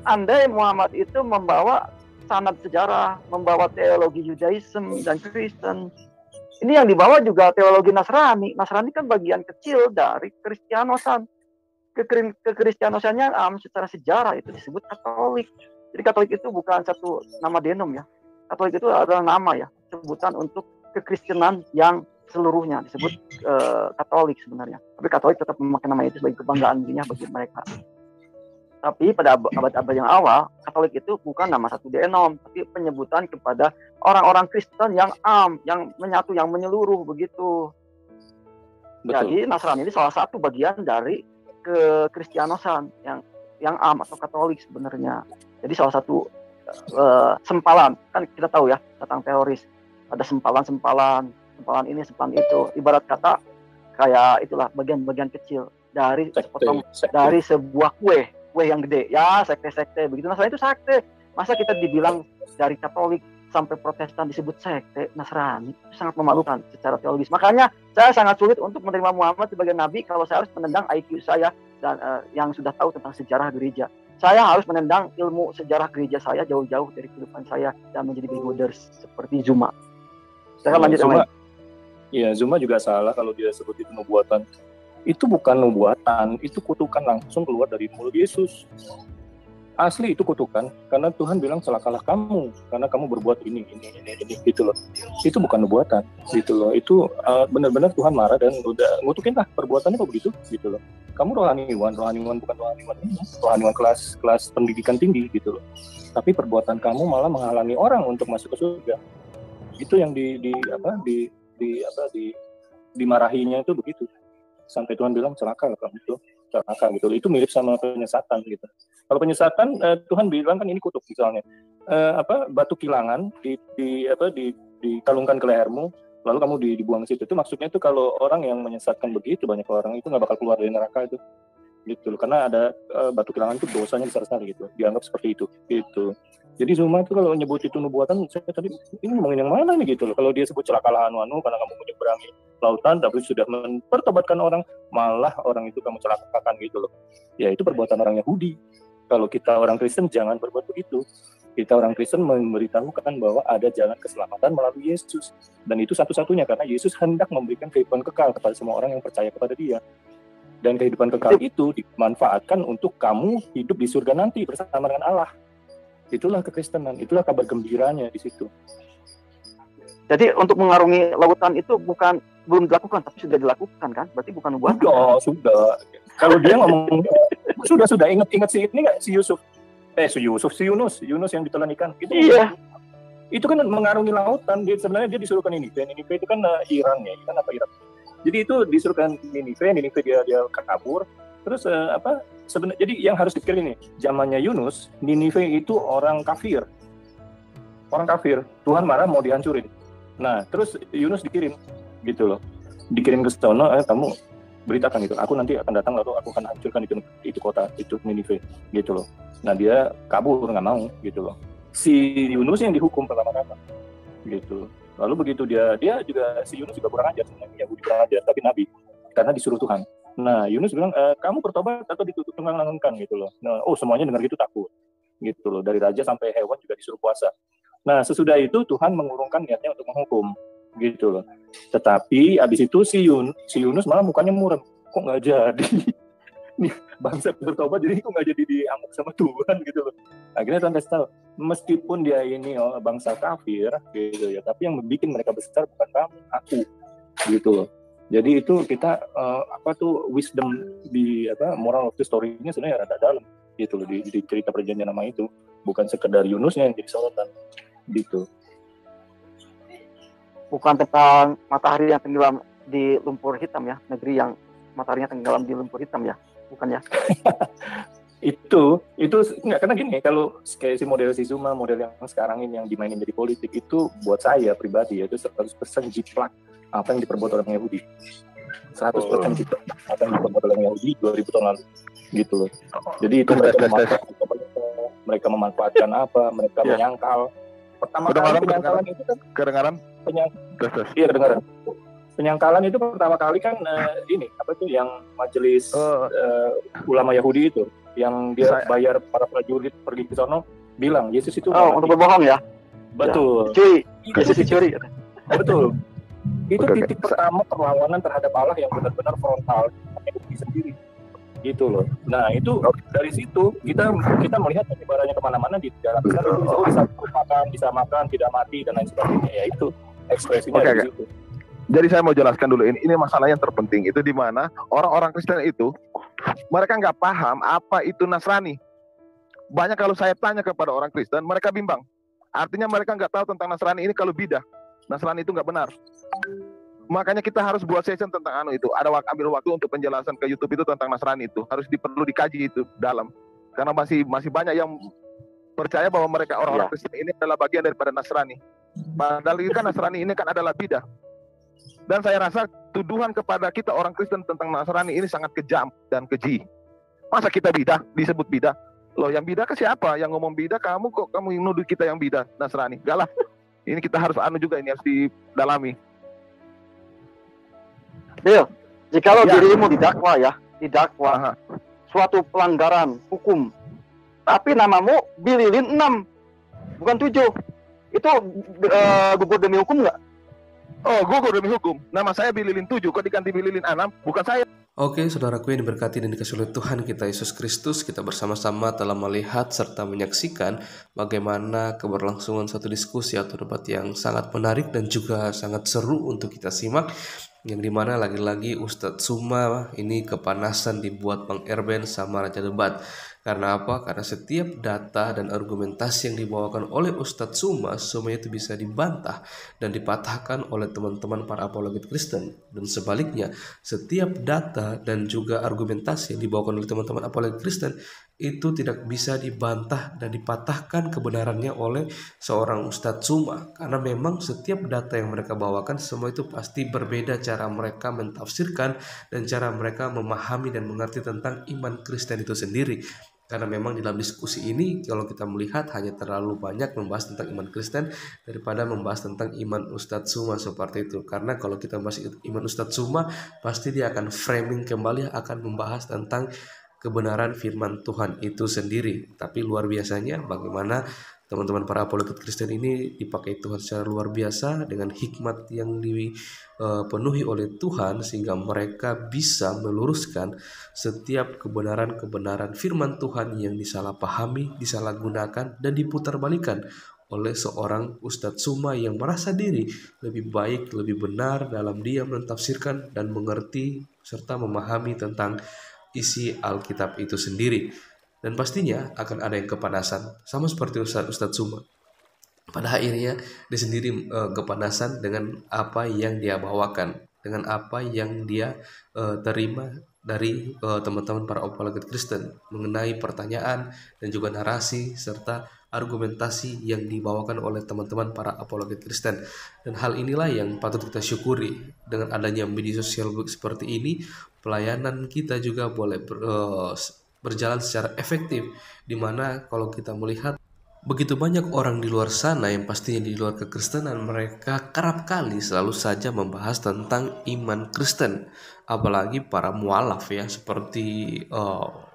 Andai Muhammad itu membawa sanad sejarah, membawa teologi Judaism dan Kristen, ini yang dibawa juga teologi Nasrani. Nasrani kan bagian kecil dari Kristianosan. kekristianosannya secara sejarah itu disebut Katolik. Jadi Katolik itu bukan satu nama denom ya. Katolik itu adalah nama ya, sebutan untuk kekristenan yang seluruhnya disebut Katolik sebenarnya. Tapi Katolik tetap memakai nama itu sebagai kebanggaan dirinya bagi mereka. Tapi pada abad-abad yang awal, Katolik itu bukan nama satu denom, tapi penyebutan kepada orang-orang Kristen yang yang menyatu, yang menyeluruh begitu. Betul. Jadi Nasrani ini salah satu bagian dari kekristianosan yang atau Katolik sebenarnya. Jadi salah satu sempalan, kan kita tahu ya tentang teroris, ada sempalan ini, sempalan itu. Ibarat kata kayak itulah bagian-bagian kecil dari dari sebuah kue yang gede ya, sekte begitu. Nasrani itu sekte. Masa kita dibilang dari Katolik sampai Protestan disebut sekte Nasrani, itu sangat memalukan secara teologis. Makanya saya sangat sulit untuk menerima Muhammad sebagai nabi kalau saya harus menendang IQ saya dan yang sudah tahu tentang sejarah gereja. Saya harus menendang ilmu sejarah gereja saya jauh-jauh dari kehidupan saya dan menjadi begoders seperti Zuma. Saya lanjut Zuma. Iya, Zuma juga salah kalau dia sebut itu nubuatan. Itu bukan nubuatan, itu kutukan langsung keluar dari mulut Yesus. Asli itu kutukan, karena Tuhan bilang celakalah kamu, karena kamu berbuat ini, gitu loh. Itu bukan nubuatan, gitu loh. Itu benar-benar Tuhan marah dan udah ngutukin lah perbuatannya kok begitu, gitu loh. Kamu rohaniwan bukan rohaniwan kelas pendidikan tinggi, gitu loh. Tapi perbuatan kamu malah menghalangi orang untuk masuk ke surga. Itu yang dimarahinya itu begitu. Sampai Tuhan bilang celaka kamu itu, celaka gitu. Itu mirip sama penyesatan gitu. Kalau penyesatan Tuhan bilang kan ini kutuk misalnya. Batu kilangan dikalungkan ke lehermu, lalu kamu dibuang ke situ. Itu maksudnya itu kalau orang yang menyesatkan begitu, banyak orang itu nggak bakal keluar dari neraka itu. Gitu. Karena ada batu kilangan itu dosanya besar sekali gitu. Dianggap seperti itu gitu. Jadi Zuma itu kalau nyebut itu nubuatan, saya tadi ini ngomongin yang mana nih gitu loh. Kalau dia sebut celakalah anu karena kamu menyeberangi lautan, tapi sudah mempertobatkan orang, malah orang itu kamu celakakan gitu loh. Ya itu perbuatan orang Yahudi. Kalau kita orang Kristen jangan berbuat begitu. Kita orang Kristen memberitahukan bahwa ada jalan keselamatan melalui Yesus. Dan itu satu-satunya karena Yesus hendak memberikan kehidupan kekal kepada semua orang yang percaya kepada Dia. Dan kehidupan kekal itu dimanfaatkan untuk kamu hidup di surga nanti bersama dengan Allah. Itulah kekristenan, itulah kabar gembiranya di situ. Jadi untuk mengarungi lautan itu belum dilakukan, tapi sudah dilakukan kan? Berarti bukan nubuatan. Sudah. Kalau dia ngomong sudah ingat si ini nggak, si Yunus yang ditelan ikan. Itu kan mengarungi lautan. Sebenarnya dia disuruhkan Ninive itu kan Iran ya, kan apa Iran? Jadi itu disuruhkan Ninive dia kabur. Terus sebenarnya jadi yang harus dipikirin nih, zamannya Yunus, Ninive itu orang kafir. Tuhan marah mau dihancurin. Nah, terus Yunus dikirim gitu loh. Dikirim ke sana, kamu beritakan gitu. Aku nanti akan datang lalu aku akan hancurkan itu kota, itu Ninive gitu loh. Nah, dia kabur nggak mau gitu loh. Si Yunus yang dihukum pertama-tama gitu. Lalu begitu dia juga si Yunus juga kurang ajar sebenarnya, Yahudi kurang ajar, tapi nabi karena disuruh Tuhan. Nah, Yunus bilang, kamu bertobat atau ditutup tenggang-tenggang gitu loh. Nah, semuanya dengar gitu takut. Gitu loh, dari raja sampai hewan juga disuruh puasa. Nah, sesudah itu Tuhan mengurungkan niatnya untuk menghukum. Gitu loh. Tetapi abis itu si Yunus malah mukanya muram. Kok nggak jadi? Nih, bangsa bertobat jadi kok nggak jadi diamuk sama Tuhan gitu loh. Akhirnya Tuhan kasih tahu, meskipun dia ini bangsa kafir gitu ya, tapi yang membuat mereka besar bukan kamu, aku. Gitu loh. Jadi itu kita wisdom di moral of the story-nya sebenarnya rada dalam gitu loh di cerita perjanjian lama itu, bukan sekedar Yunusnya yang jadi sorotan gitu. Bukan tentang matahari yang tenggelam di lumpur hitam ya, negeri yang mataharinya tenggelam di lumpur hitam ya, bukan ya? itu enggak, karena gini, kalau kayak si model si Zuma, model yang sekarang ini yang dimainin jadi politik itu buat saya pribadi ya itu 100% jiplak apa yang diperbuat orang Yahudi. 100% jiplak apa yang diperbuat orang Yahudi 2000 tahun lalu gitu loh. Jadi itu mereka memanfaatkan apa, mereka menyangkal. Pertama kali penyangkalan itu kan kedengaran kedengaran. Penyangkalan itu pertama kali kan yang majelis ulama Yahudi itu yang dia bayar para prajurit pergi ke sono bilang Yesus itu untuk berbohong ya. Betul. Yesus dicuri. Betul. Itu titik pertama perlawanan terhadap Allah yang benar-benar frontal Yahudi sendiri. gitu loh. Nah itu dari situ kita melihat penyebarannya kemana-mana di dalam besar itu bisa makan, tidak mati dan lain sebagainya. Ya itu ekspresinya dari situ. Jadi saya mau jelaskan dulu ini masalah yang terpenting itu di mana orang-orang Kristen itu mereka nggak paham apa itu Nasrani. Banyak kalau saya tanya kepada orang Kristen mereka bimbang. Artinya mereka nggak tahu tentang Nasrani ini kalau bidah. Nasrani itu nggak benar. Makanya kita harus buat session tentang itu. Ada ambil waktu untuk penjelasan ke YouTube itu tentang Nasrani itu. Harus perlu dikaji itu dalam. Karena masih banyak yang percaya bahwa mereka orang-orang Kristen ini adalah bagian daripada Nasrani. Padahal kan Nasrani ini kan adalah bidah. Dan saya rasa tuduhan kepada kita orang Kristen tentang Nasrani ini sangat kejam dan keji. Masa kita bidah, disebut bidah? Loh yang bidah ke siapa? Yang ngomong bidah kamu kok, kamu yang nuduh kita yang bidah Nasrani? Enggak lah. Ini kita harus juga ini harus didalami. Bill, jikalau dirimu didakwa suatu pelanggaran hukum, tapi namamu Bililin 6, bukan 7, itu gugur demi hukum nggak? Oh, gugur demi hukum. Nama saya Bililin 7, kok diganti Bililin 6, bukan saya. Oke, saudaraku yang diberkati dan dikasihi oleh Tuhan kita Yesus Kristus, kita bersama-sama telah melihat serta menyaksikan bagaimana keberlangsungan suatu diskusi atau debat yang sangat menarik dan juga sangat seru untuk kita simak, yang dimana lagi-lagi Ustadz Suma ini kepanasan dibuat Bang Erben sama Raja Debat. Karena apa? Karena setiap data dan argumentasi yang dibawakan oleh Ustadz Suma semuanya itu bisa dibantah dan dipatahkan oleh teman-teman para apologet Kristen. Dan sebaliknya, setiap data dan juga argumentasi yang dibawakan oleh teman-teman apologet Kristen itu tidak bisa dibantah dan dipatahkan kebenarannya oleh seorang Ustadz Suma. Karena memang setiap data yang mereka bawakan semua itu pasti berbeda cara mereka mentafsirkan dan cara mereka memahami dan mengerti tentang iman Kristen itu sendiri. Karena memang dalam diskusi ini kalau kita melihat hanya terlalu banyak membahas tentang iman Kristen daripada membahas tentang iman Ustadz Suma seperti itu. Karena kalau kita membahas iman Ustadz Suma pasti dia akan framing kembali, akan membahas tentang kebenaran firman Tuhan itu sendiri. Tapi luar biasanya bagaimana teman-teman para apologet Kristen ini dipakai Tuhan secara luar biasa dengan hikmat yang dipenuhi oleh Tuhan sehingga mereka bisa meluruskan setiap kebenaran-kebenaran firman Tuhan yang disalahpahami, disalahgunakan dan diputarbalikan oleh seorang Ustadz Suma yang merasa diri lebih baik, lebih benar dalam dia mentafsirkan dan mengerti serta memahami tentang isi Alkitab itu sendiri. Dan pastinya akan ada yang kepanasan, sama seperti Ustadz Suma. Pada akhirnya dia sendiri kepanasan dengan apa yang dia bawakan, dengan apa yang dia terima dari teman-teman para apologet Kristen mengenai pertanyaan dan juga narasi serta argumentasi yang dibawakan oleh teman-teman para apologet Kristen. Dan hal inilah yang patut kita syukuri. Dengan adanya media sosial seperti ini, pelayanan kita juga boleh berjalan secara efektif, dimana kalau kita melihat begitu banyak orang di luar sana yang pastinya di luar kekristenan, mereka kerap kali selalu saja membahas tentang iman Kristen, apalagi para mualaf ya seperti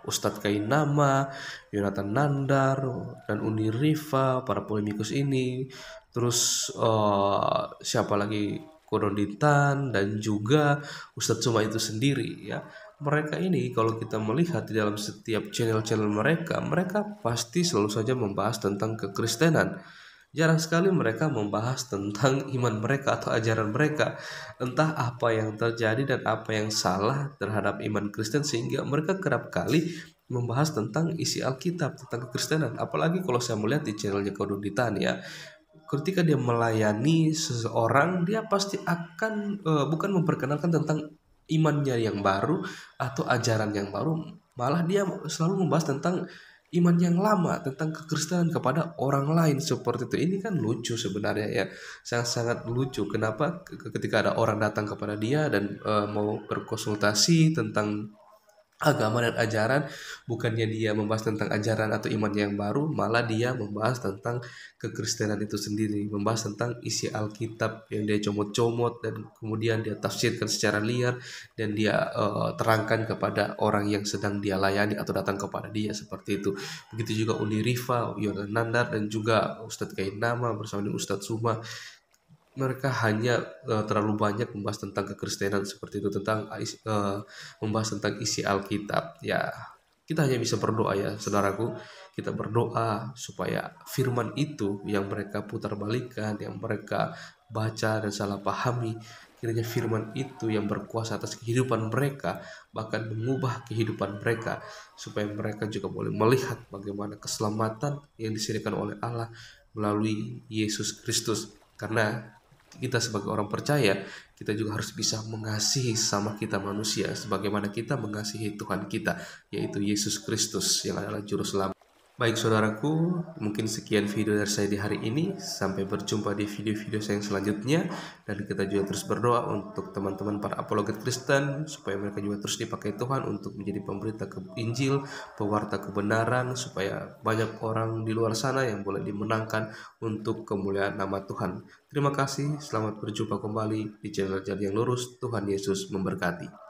Ustadz Kainama, Yonatan Nandar dan Uni Rifa, para polemikus ini, terus siapa lagi, Kodonditan dan juga Ustadz Suma itu sendiri ya. Mereka ini kalau kita melihat di dalam setiap channel-channel mereka pasti selalu saja membahas tentang kekristenan. Jarang sekali mereka membahas tentang iman mereka atau ajaran mereka. Entah apa yang terjadi dan apa yang salah terhadap iman Kristen sehingga mereka kerap kali membahas tentang isi Alkitab, tentang kekristenan. Apalagi kalau saya melihat di channelnya Kodonditan ya. Ketika dia melayani seseorang, dia pasti akan bukan memperkenalkan tentang imannya yang baru atau ajaran yang baru, malah dia selalu membahas tentang iman yang lama, tentang kekristenan kepada orang lain seperti itu. Ini kan lucu sebenarnya ya, sangat-sangat lucu. Kenapa ketika ada orang datang kepada dia dan mau berkonsultasi tentang agama dan ajaran, bukannya dia membahas tentang ajaran atau iman yang baru, malah dia membahas tentang kekristenan itu sendiri, membahas tentang isi Alkitab yang dia comot-comot dan kemudian dia tafsirkan secara liar dan dia terangkan kepada orang yang sedang dia layani atau datang kepada dia seperti itu. Begitu juga Uni Rifa, Yonatan Nandar dan juga Ustadz Kainama bersama dengan Ustadz Suma. mereka hanya terlalu banyak membahas tentang kekristenan seperti itu, tentang membahas tentang isi Alkitab. Ya, kita hanya bisa berdoa ya saudaraku, kita berdoa supaya firman itu yang mereka putar balikan, yang mereka baca dan salah pahami, kiranya firman itu yang berkuasa atas kehidupan mereka, bahkan mengubah kehidupan mereka, supaya mereka juga boleh melihat bagaimana keselamatan yang disediakan oleh Allah melalui Yesus Kristus. Karena kita sebagai orang percaya, kita juga harus bisa mengasihi sama kita manusia sebagaimana kita mengasihi Tuhan kita, yaitu Yesus Kristus yang adalah juru selamat. Baik saudaraku, mungkin sekian video dari saya di hari ini. Sampai berjumpa di video-video saya yang selanjutnya. Dan kita juga terus berdoa untuk teman-teman para apologet Kristen, supaya mereka juga terus dipakai Tuhan untuk menjadi pemberita Injil, pewarta kebenaran, supaya banyak orang di luar sana yang boleh dimenangkan untuk kemuliaan nama Tuhan. Terima kasih, selamat berjumpa kembali di channel Jalan yang Lurus. Tuhan Yesus memberkati.